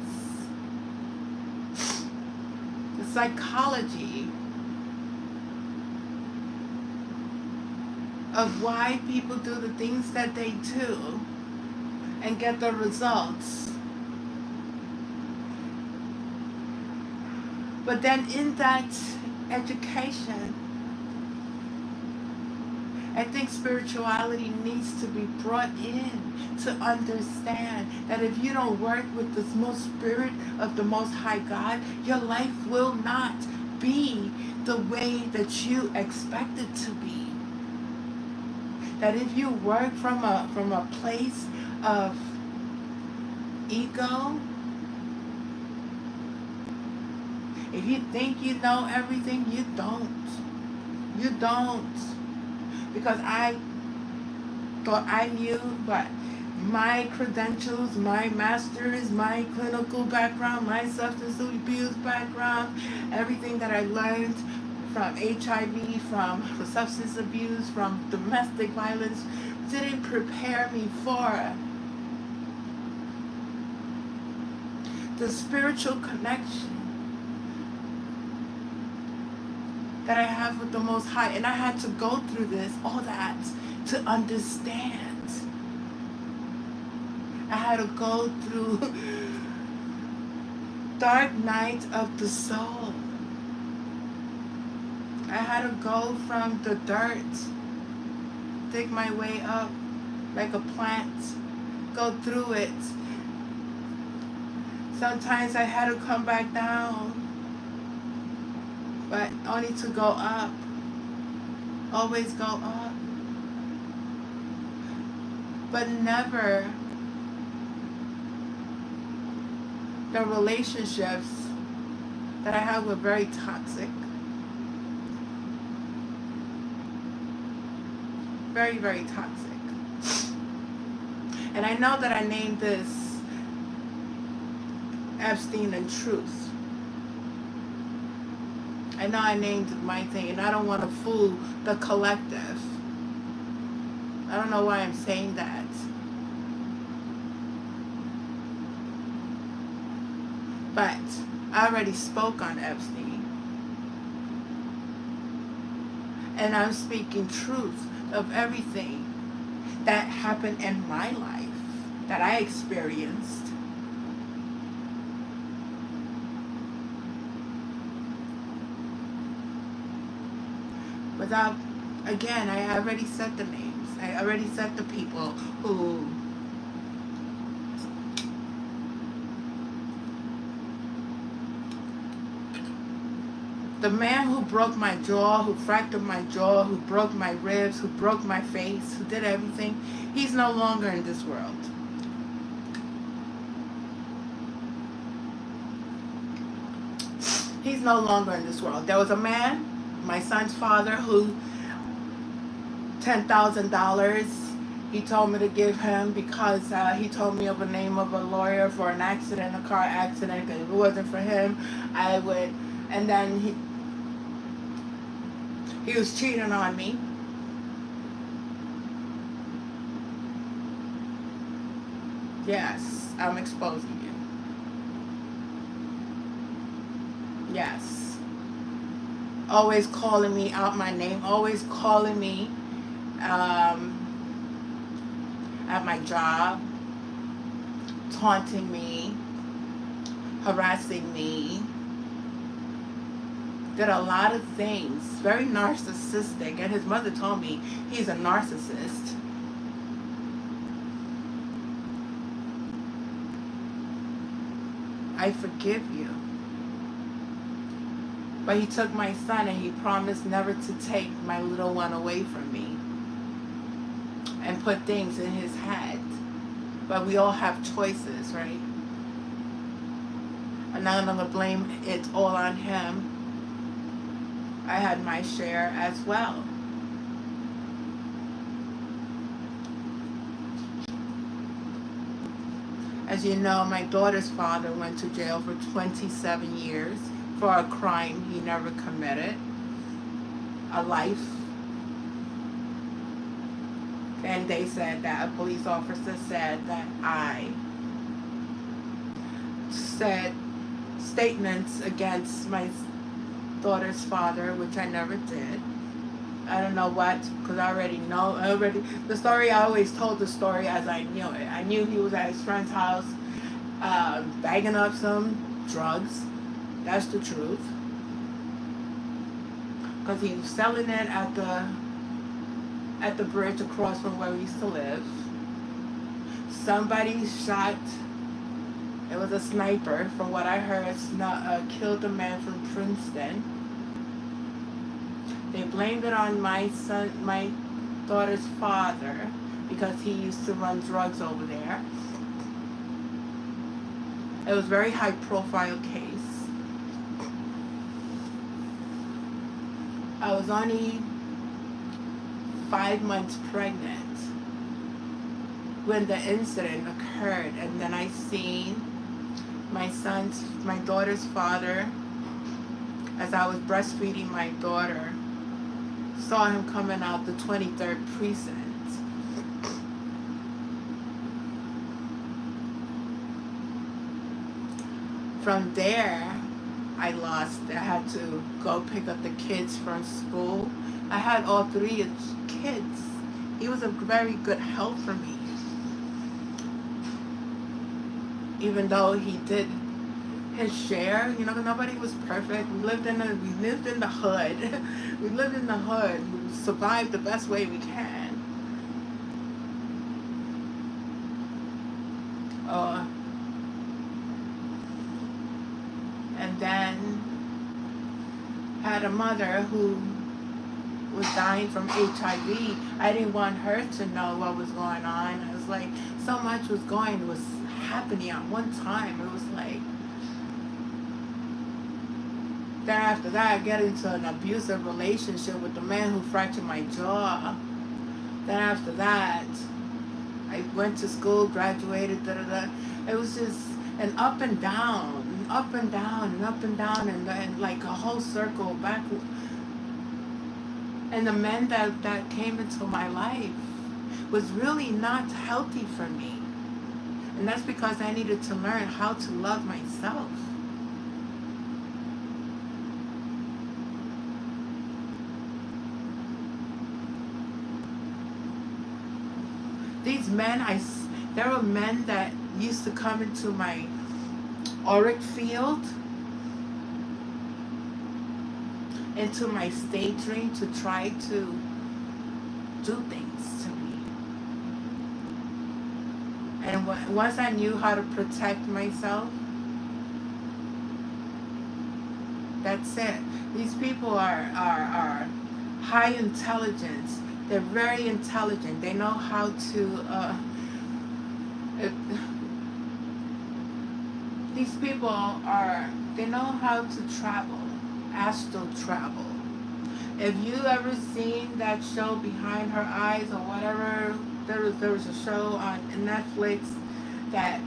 the psychology of why people do the things that they do and get the results. But then in that education, I think spirituality needs to be brought in to understand that if you don't work with the most spirit of the Most High God, your life will not be the way that you expect it to be. That if you work from a place of ego, if you think you know everything, you don't. You don't. Because I thought I knew, but my credentials, my master's, my clinical background, my substance abuse background, everything that I learned from HIV, from substance abuse, from domestic violence, didn't prepare me for the spiritual connection that I have with the Most High. And I had to go through this, all that, to understand. I had to go through dark night of the soul. I had to go from the dirt, dig my way up like a plant, go through it. Sometimes I had to come back down, but only to go up. Always go up. But never the relationships that I had were very toxic. Very, very toxic. And I know that I named this Espstein and Truth. I know I named my thing, and I don't want to fool the collective. I don't know why I'm saying that. But I already spoke on Espstein. And I'm speaking truth of everything that happened in my life, that I experienced. Without, again, I already said the names. I already said the people who the man who broke my jaw, who fractured my jaw, who broke my ribs, who broke my face, who did everything, he's no longer in this world. He's no longer in this world. There was a man, my son's father, who $10,000 he told me to give him because he told me of a name of a lawyer for an accident, a car accident. If it wasn't for him, I would. And then he was cheating on me. Yes, I'm exposing you. Yes. Always calling me out my name. Always calling me at my job. Taunting me. Harassing me. Did a lot of things. Very narcissistic. And his mother told me he's a narcissist. I forgive you. But he took my son and he promised never to take my little one away from me. And put things in his head. But we all have choices, right? I'm not going to blame it all on him. I had my share as well. As you know, my daughter's father went to jail for 27 years for a crime he never committed, a life. And they said that a police officer said that I said statements against my daughter's father, which I never did. I don't know what, because I already know. The story, I always told the story as I knew it. I knew he was at his friend's house, bagging up some drugs. That's the truth. Because he was selling it at the bridge across from where we used to live. Somebody shot. It was a sniper, from what I heard, killed a man from Princeton. They blamed it on my daughter's father, because he used to run drugs over there. It was a very high profile case. I was only 5 months pregnant when the incident occurred, and then I seen my daughter's father, as I was breastfeeding my daughter, saw him coming out the 23rd precinct. From there, I had to go pick up the kids from school. I had all 3 kids. He was a very good help for me. Even though he did his share, nobody was perfect. We lived in the hood. We lived in the hood. We survived the best way we can. And then had a mother who was dying from HIV. I didn't want her to know what was going on. It was like so much was happening at one time. It was like, then after that, I get into an abusive relationship with the man who fractured my jaw. Then after that, I went to school, graduated, It was just an up and down, up and down, and up and down, and then like a whole circle back. And the men that came into my life was really not healthy for me. And that's because I needed to learn how to love myself. These men, there were men that used to come into my auric field, into my state dream, to try to do things to me. And once I knew how to protect myself, that's it. These people are high intelligence. They're very intelligent. They know how to. These people they know how to travel, astral travel. If you ever seen that show Behind Her Eyes or whatever, there was a show on Netflix that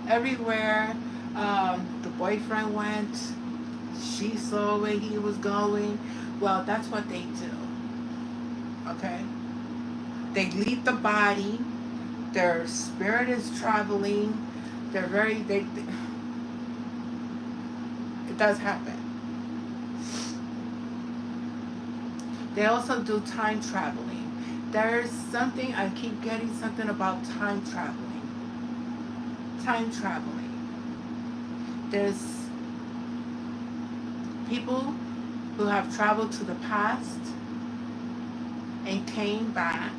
everywhere the boyfriend went, she saw where he was going. Well, that's what they do. Okay? They leave the body. Their spirit is traveling. It does happen. They also do time traveling. There's something, I keep getting something about time traveling. Time traveling. There's people who have traveled to the past and came back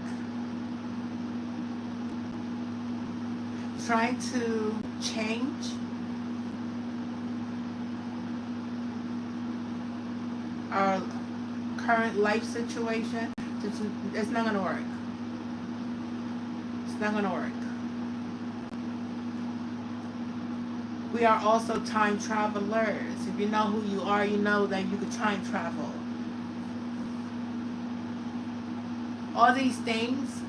trying to change our current life situation. It's not going to work. It's not going to work. We are also time travelers. If you know who you are, you know that you could time travel. All these things,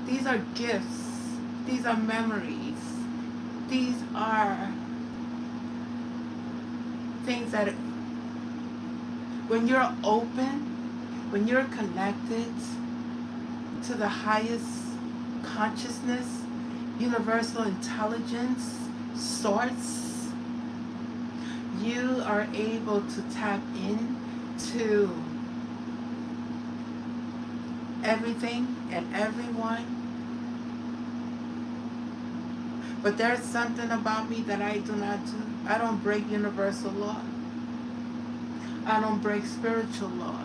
these are gifts These are memories. These are things that when you're open, when you're connected to the highest consciousness, universal intelligence, source, you are able to tap into everything and everyone. But there's something about me that I do not do. I don't break universal law. I don't break spiritual law.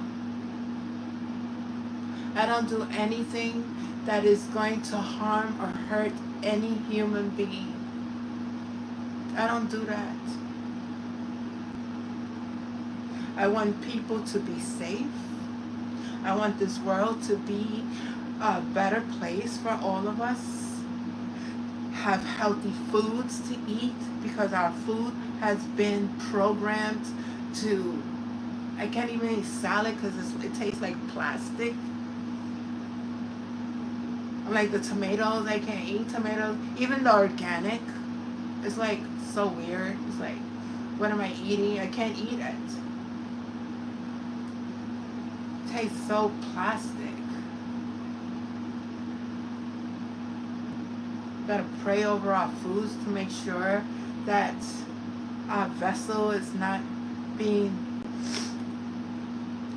I don't do anything that is going to harm or hurt any human being. I don't do that. I want people to be safe. I want this world to be a better place for all of us. Have healthy foods to eat, because our food has been programmed to, I can't even eat salad because it tastes like plastic. I'm like, the tomatoes, I can't eat tomatoes. Even the organic, it's like so weird. It's like, what am I eating? I can't eat it. It tastes so plastic. Gotta pray over our foods to make sure that our vessel is not being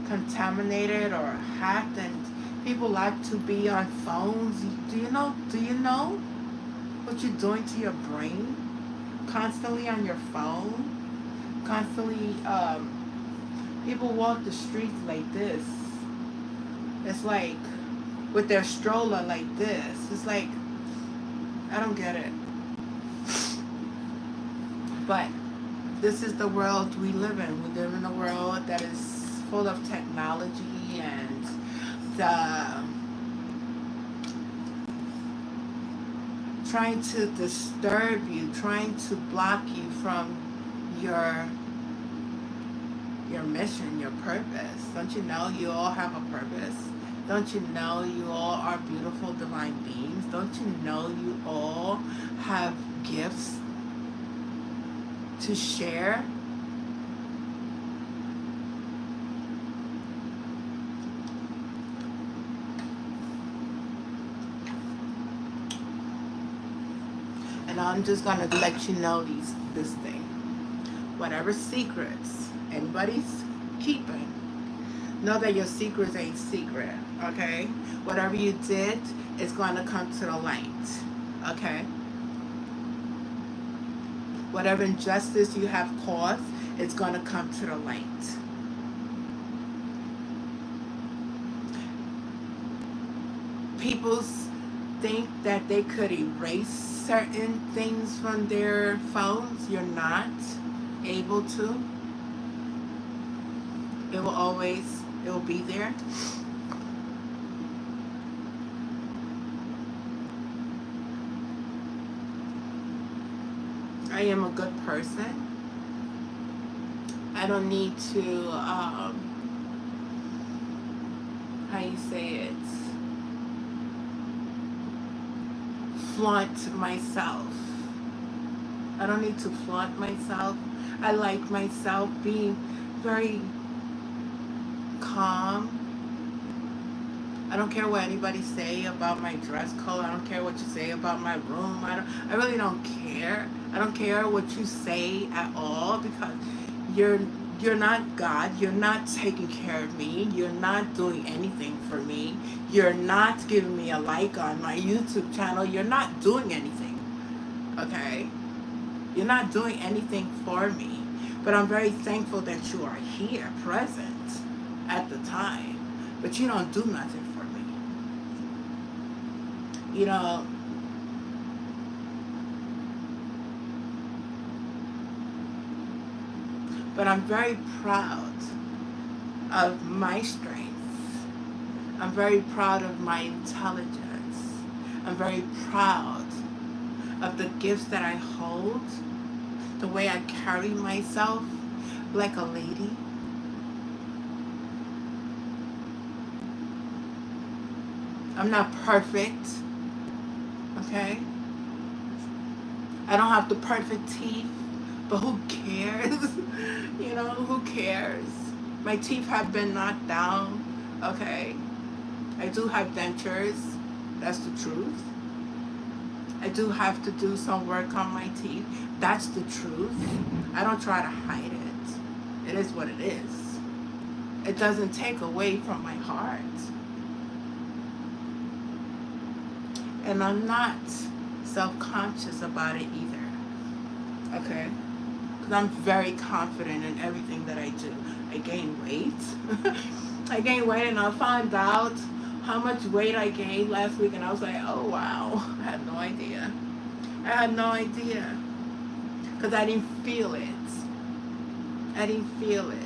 contaminated or hacked. And people like to be on phones. Do you know what you're doing to your brain? Constantly on your phone. Constantly, people walk the streets like this. It's like, with their stroller like this. It's like, I don't get it. But this is the world we live in. We live in a world that is full of technology and trying to disturb you, trying to block you from your mission, your purpose. Don't you know you all have a purpose? Don't you know you all are beautiful divine beings? Don't you know you all have gifts to share? And I'm just gonna let you know this thing. Whatever secrets anybody's keeping, know that your secrets ain't secret, okay? Whatever you did is going to come to the light, okay? Whatever injustice you have caused, it's going to come to the light. People think that they could erase certain things from their phones. You're not able to. It will be there. I am a good person. I don't need to, how you say it, flaunt myself. I don't need to flaunt myself. I like myself being very calm. I don't care what anybody say about my dress code. I don't care what you say about my room. I really don't care. I don't care what you say at all, because you're not God. You're not taking care of me. You're not doing anything for me. You're not giving me a like on my YouTube channel. You're not doing anything. Okay? You're not doing anything for me. But I'm very thankful that you are here, present at the time. But you don't do nothing for me. You know, but I'm very proud of my strength. I'm very proud of my intelligence. I'm very proud of the gifts that I hold, the way I carry myself like a lady. I'm not perfect. Okay? I don't have the perfect teeth, but who cares? You know, who cares? My teeth have been knocked down. Okay? I do have dentures. That's the truth. I do have to do some work on my teeth. That's the truth. I don't try to hide it. It is what it is. It doesn't take away from my heart. And I'm not self-conscious about it either. Okay? Because I'm very confident in everything that I do. I gain weight. I gained weight and I found out how much weight I gained last week and I was like, oh wow, I had no idea. I had no idea. Because I didn't feel it. I didn't feel it.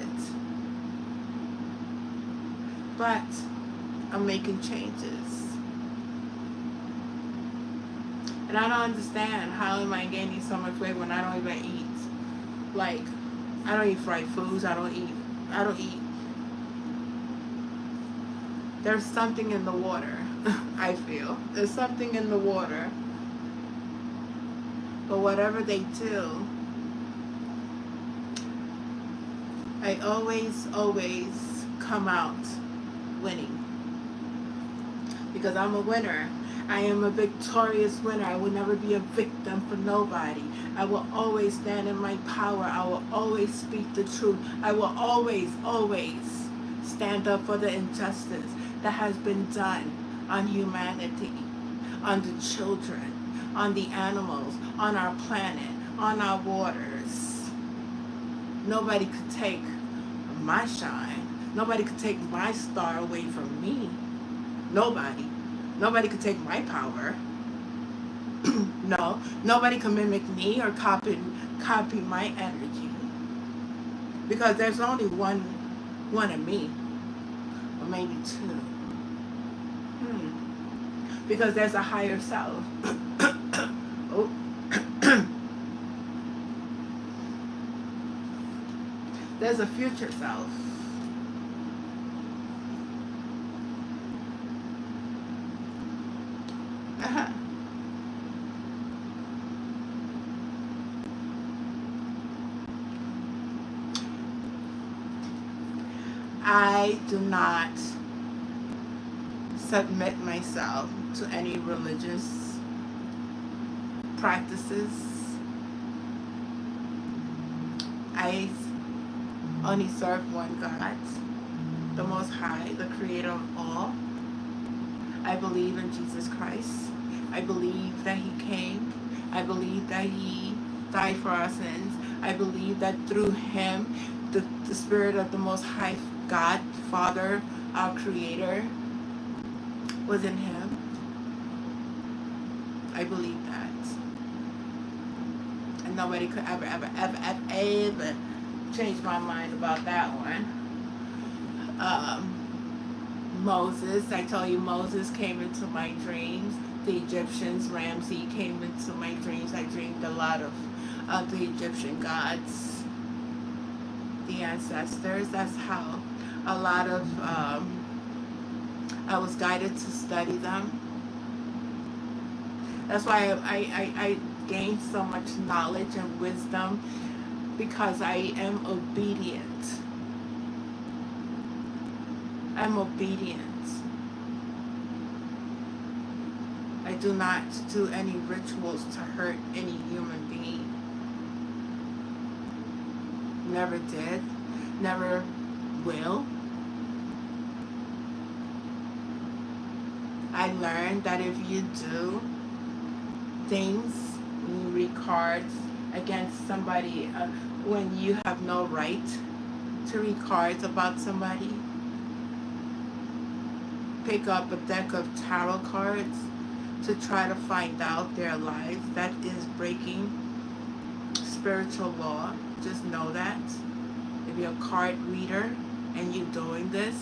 But I'm making changes. And I don't understand how am I gaining so much weight when I don't even eat. Like, I don't eat fried foods. I don't eat. There's something in the water. I feel. There's something in the water. But whatever they do, I always come out winning. Because I'm a winner. I am a victorious winner. I will never be a victim for nobody. I will always stand in my power. I will always speak the truth. I will always stand up for the injustice that has been done on humanity, on the children, on the animals, on our planet, on our waters. Nobody could take my shine. Nobody could take my star away from me. Nobody. Nobody could take my power. No. Nobody can mimic me or copy my energy. Because there's only one of me. Or maybe two. Because there's a higher self. Oh. There's a future self. I do not submit myself to any religious practices. I only serve one God, the Most High, the Creator of all. I believe in Jesus Christ. I believe that He came. I believe that He died for our sins. I believe that through Him, the Spirit of the Most High God, Father, our Creator, was in Him. I believe that. And nobody could ever change my mind about that one. Moses, I tell you, Moses came into my dreams. The Egyptians, Ramsey came into my dreams. I dreamed a lot of the Egyptian gods, the ancestors. That's how a lot of, I was guided to study them. That's why I gained so much knowledge and wisdom, because I am obedient. I'm obedient. I do not do any rituals to hurt any human being. Never did. Never will. I learned that if you do things, when you read cards against somebody, when you have no right to read cards about somebody, pick up a deck of tarot cards to try to find out their lives, that is breaking spiritual law. Just know that. If you're a card reader and you're doing this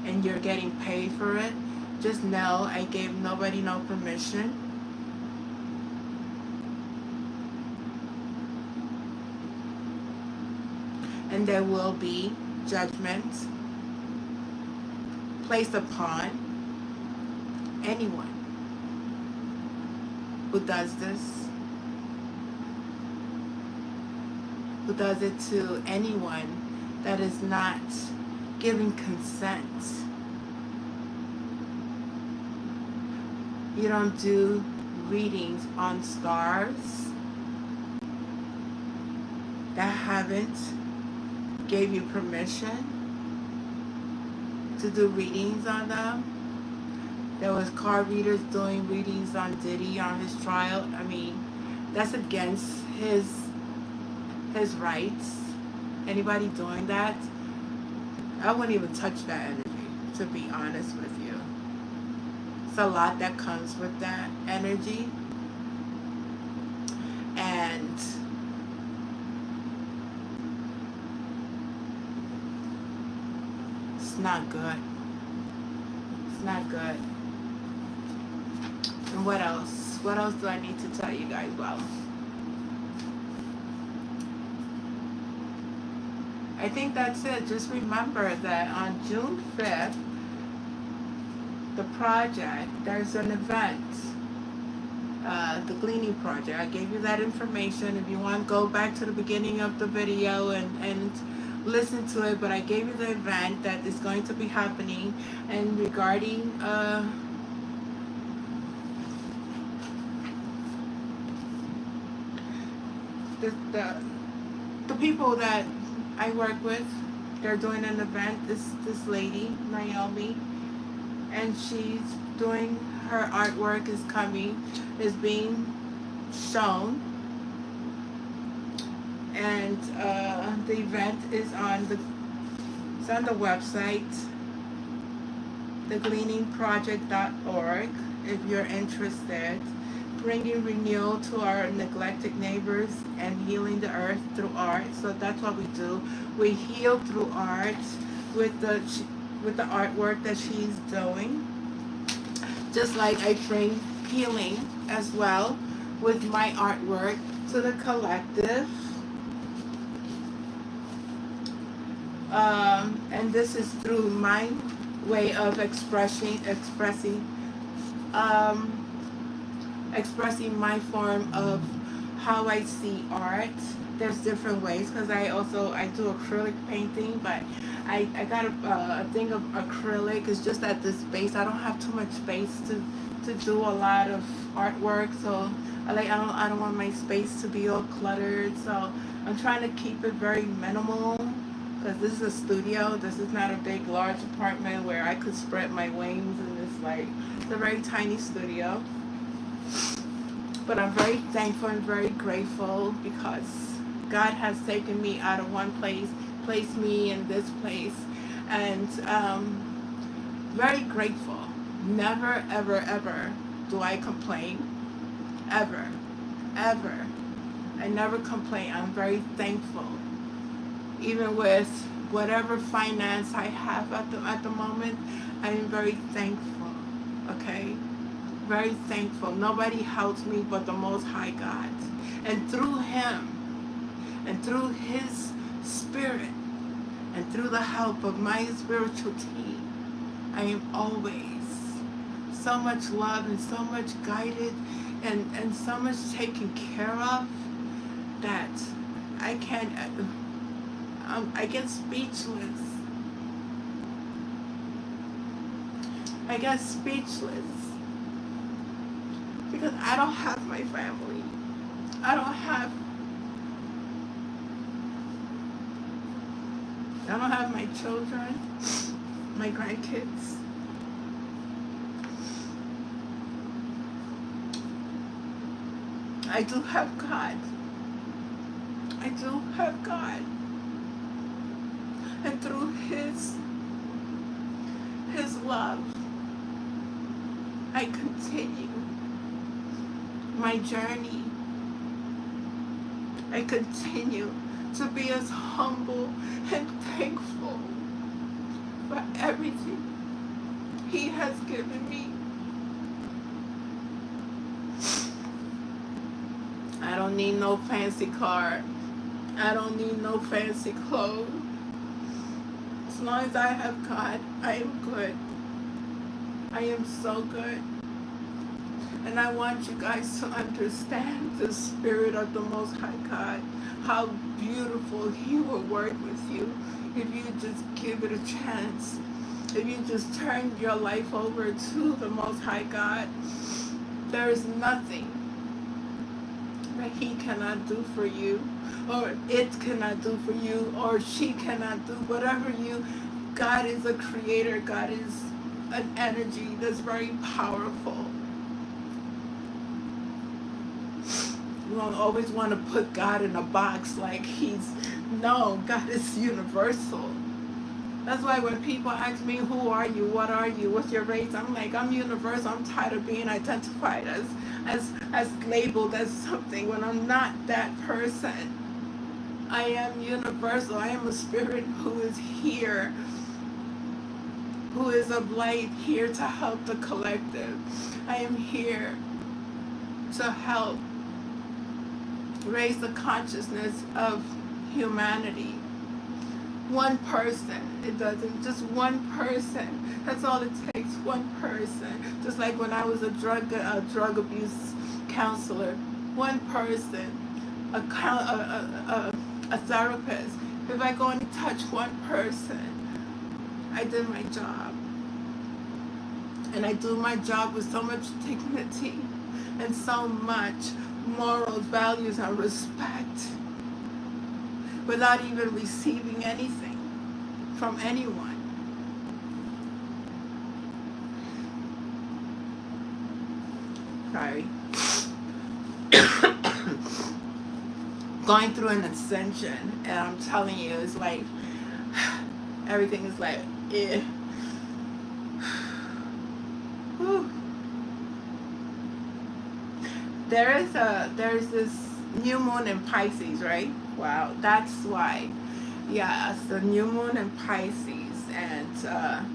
and you're getting paid for it, just know I gave nobody no permission. And there will be judgment placed upon anyone who does this, who does it to anyone that is not giving consent. You don't do readings on stars that haven't gave you permission to do readings on them. There was card readers doing readings on Diddy on his trial. I mean, that's against his rights. Anybody doing that, I wouldn't even touch that energy, to be honest with you. It's a lot that comes with that energy. And it's not good. It's not good. And what else? What else do I need to tell you guys? Well, I think that's it. Just remember that on June 5th, the project, there's an event, the Gleaning Project. I gave you that information. If you want, go back to the beginning of the video and listen to it. But I gave you the event that is going to be happening, and regarding the people that I work with, they're doing an event. This lady, Naomi, and she's doing, her artwork is coming, is being shown, and the event is on the website, thegleaningproject.org, if you're interested. Bringing renewal to our neglected neighbors and healing the earth through art. So that's what we do. We heal through art with the artwork that she's doing. Just like I bring healing as well with my artwork to the collective. And this is through my way of expressing my form of how I see art. There's different ways, because I do acrylic painting, but I got a thing of acrylic. It's just at this space, I don't have too much space to do a lot of artwork, so I don't want my space to be all cluttered, so I'm trying to keep it very minimal, because this is a studio. This is not a big large apartment where I could spread my wings, and it's a very tiny studio. But I'm very thankful and very grateful, because God has taken me out of one place, placed me in this place, and very grateful. Never, ever, ever do I complain. Ever. Ever. I never complain. I'm very thankful. Even with whatever finance I have at the moment, I am very thankful. Okay? Very thankful. Nobody helps me but the Most High God. And through Him, and through His Spirit, and through the help of my spiritual team, I am always so much loved and so much guided and so much taken care of that I can't, I get speechless. I get speechless. Because I don't have my family. I don't have my children, my grandkids. I do have God. I do have God. And through His love, I continue my journey. I continue to be as humble and thankful for everything He has given me. I don't need no fancy car. I don't need no fancy clothes. As long as I have God, I am good. I am so good. And And I want you guys to understand the Spirit of the Most High God, how beautiful He will work with you if you just give it a chance. If you just turn your life over to the Most High God, there is nothing that He cannot do for you, or it cannot do for you, or she cannot do. Whatever you, God is a creator. God is an energy that's very powerful. You don't always want to put God in a box like He's, no, God is universal. That's why when people ask me, who are you, what are you, what's your race, I'm like, I'm universal. I'm tired of being identified as labeled as something when I'm not that person. I am universal. I am a spirit who is here, who is of light, here to help the collective. I am here to help raise the consciousness of humanity. One person, it doesn't, just one person. That's all it takes, one person. Just like when I was a drug abuse counselor, one person, a therapist. If I go and touch one person, I did my job. And I do my job with so much dignity and so much moral values and respect, without even receiving anything from anyone. Sorry. Going through an ascension, and I'm telling you, it's like, everything is like, eh. Whew. There's this new moon in Pisces, right? Wow, that's why. Yeah, it's the new moon in Pisces, and a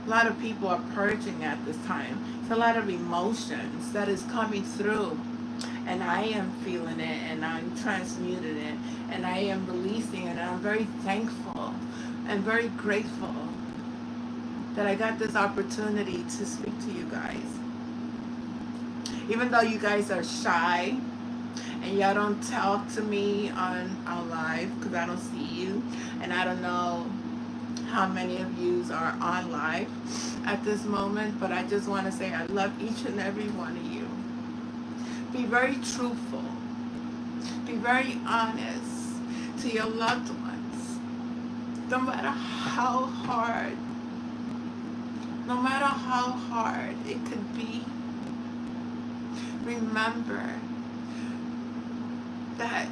lot of people are purging at this time. It's a lot of emotions that is coming through, and I am feeling it, and I'm transmuting it, and I am releasing it, and I'm very thankful and very grateful that I got this opportunity to speak to you guys. Even though you guys are shy and y'all don't talk to me on live because I don't see you, and I don't know how many of you are on live at this moment, but I just want to say I love each and every one of you. Be very truthful. Be very honest to your loved ones. No matter how hard, it could be, remember that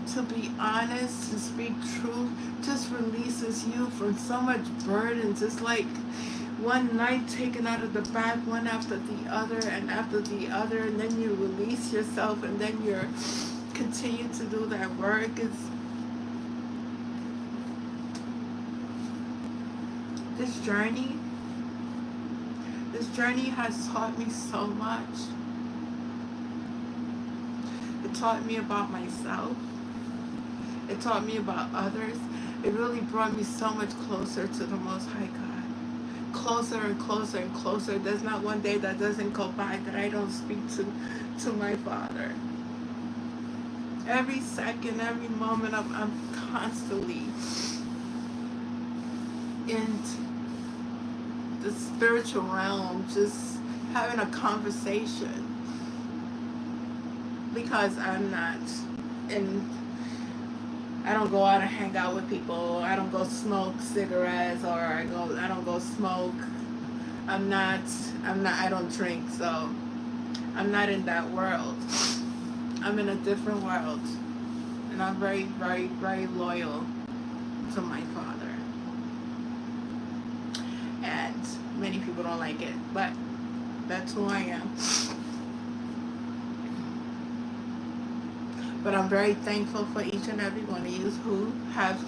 to be honest, to speak truth, just releases you from so much burdens. It's like one knife taken out of the back, one after the other, and after the other, and then you release yourself, and then you're continue to do that work. It's this journey has taught me so much. It taught me about myself. It taught me about others. It really brought me so much closer to the Most High God. Closer and closer and closer. There's not one day that doesn't go by that I don't speak to my Father. Every second, every moment, I'm constantly in the spiritual realm, just having a conversation. Because I'm not in, I don't go out and hang out with people. I don't go smoke cigarettes, or I don't go smoke. I don't drink, so I'm not in that world. I'm in a different world. And I'm very, very, very loyal to my Father. And many people don't like it, but that's who I am. But I'm very thankful for each and every one of you who have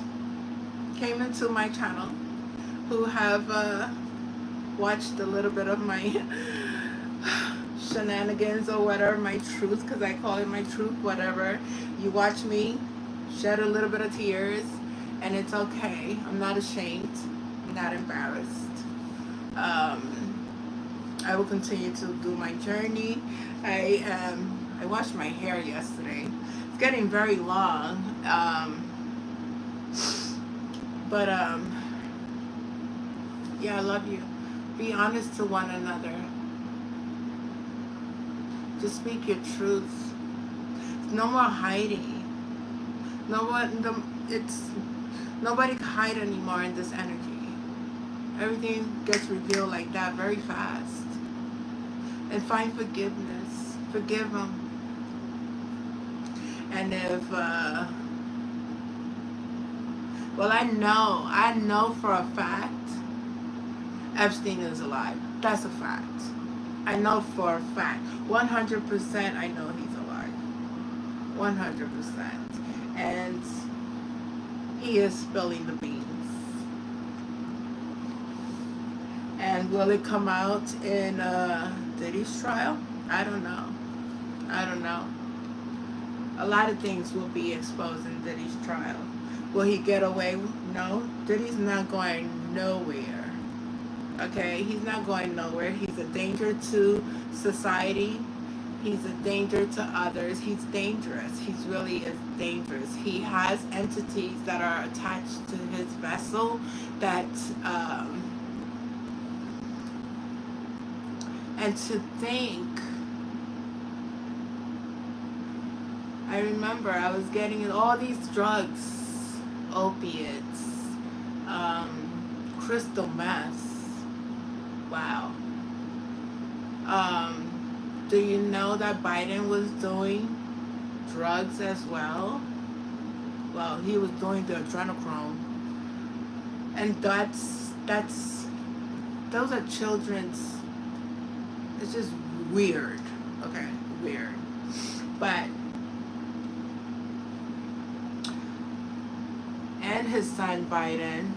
came into my channel, who have watched a little bit of my shenanigans or whatever, my truth, because I call it my truth, whatever. You watch me shed a little bit of tears, and it's okay. I'm not ashamed. I'm not embarrassed. I will continue to do my journey. I washed my hair yesterday. It's getting very long. But yeah, I love you. Be honest to one another. Just speak your truth. No more hiding. No one. It's nobody can hide anymore in this energy. Everything gets revealed like that very fast. And find forgiveness. Forgive them. And if well, I know for a fact Epstein is alive. That's a fact. I know for a fact. 100% I know he's alive. 100%. And he is spilling the beans. And will it come out in Diddy's trial? I don't know. I don't know. A lot of things will be exposed in Diddy's trial. Will he get away? No. Diddy's not going nowhere. Okay? He's not going nowhere. He's a danger to society. He's a danger to others. He's dangerous. He really is dangerous. He has entities that are attached to his vessel that, and to think, I remember I was getting all these drugs, opiates, crystal meth. Wow. Do you know that Biden was doing drugs as well? Well, he was doing the adrenochrome. And those are children's, it's just weird. Okay, weird. But, and his son Biden.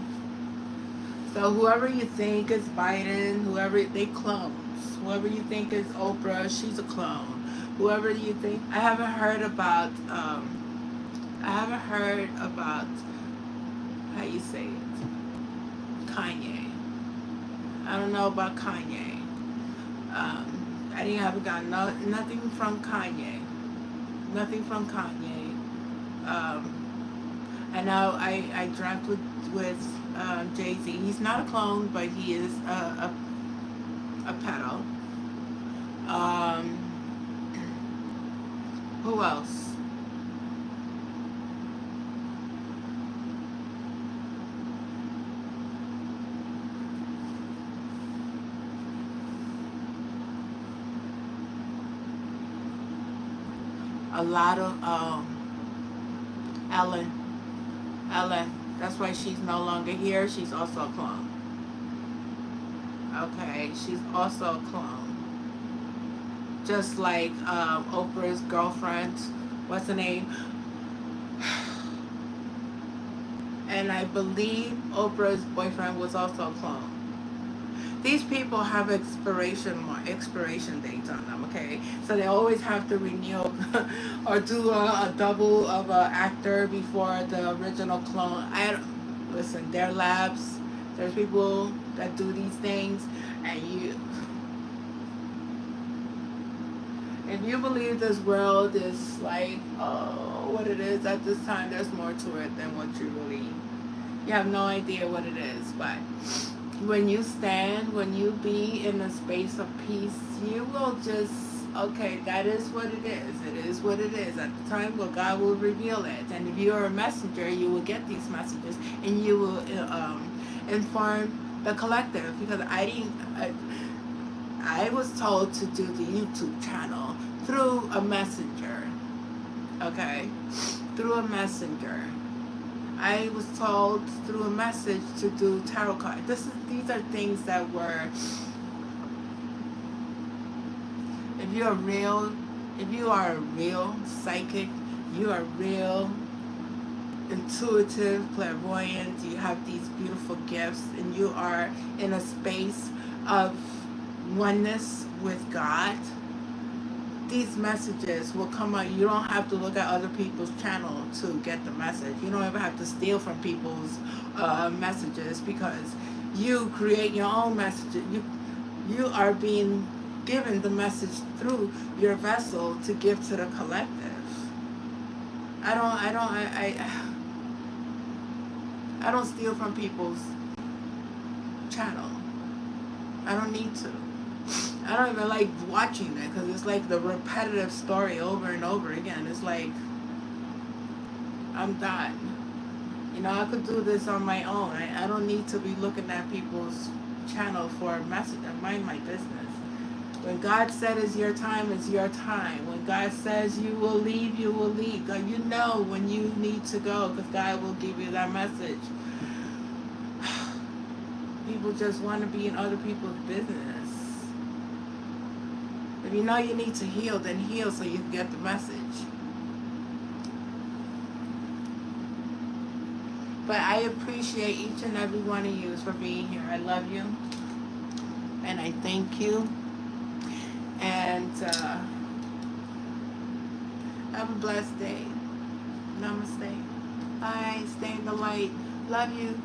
So whoever you think is Biden, whoever, they clones. Whoever you think is Oprah, she's a clone. Whoever you think, I haven't heard about how you say it, Kanye. I don't know about Kanye. I didn't have gotten nothing from Kanye. Nothing from Kanye. I know I drank with Jay-Z. He's not a clone, but he is a pedo. Who else? A lot of Ellen. That's why she's no longer here. She's also a clone. Okay, she's also a clone. Just like Oprah's girlfriend, what's her name? And I believe Oprah's boyfriend was also a clone. These people have expiration dates on them, okay? So they always have to renew or do a double of an actor before the original clone. Listen, they're labs. There's people that do these things, and if you believe this world is like, oh, what it is at this time, there's more to it than what you believe. You have no idea what it is, but when you stand, when you be in a space of peace, you will just, okay, that is what it is. It is what it is. At the time, well, God will reveal it. And if you are a messenger, you will get these messages, and you will inform the collective. Because I was told to do the YouTube channel through a messenger. Okay? Through a messenger. I was told through a message to do tarot cards. These are things that were, if you are a real psychic, you are real intuitive, clairvoyant, you have these beautiful gifts, and you are in a space of oneness with God, these messages will come out. You don't have to look at other people's channel to get the message. You don't ever have to steal from people's messages, because you create your own messages. You are being given the message through your vessel to give to the collective. I don't steal from people's channel. I don't need to. I don't even like watching it because it's like the repetitive story over and over again. It's like, I'm done. You know, I could do this on my own. I don't need to be looking at people's channel for a message. I mind my business. When God said it's your time, it's your time. When God says you will leave, you will leave. God, you know when you need to go because God will give you that message. People just want to be in other people's business. If you know you need to heal, then heal so you can get the message. But I appreciate each and every one of you for being here. I love you. And I thank you. And have a blessed day. Namaste. Bye. Stay in the light. Love you.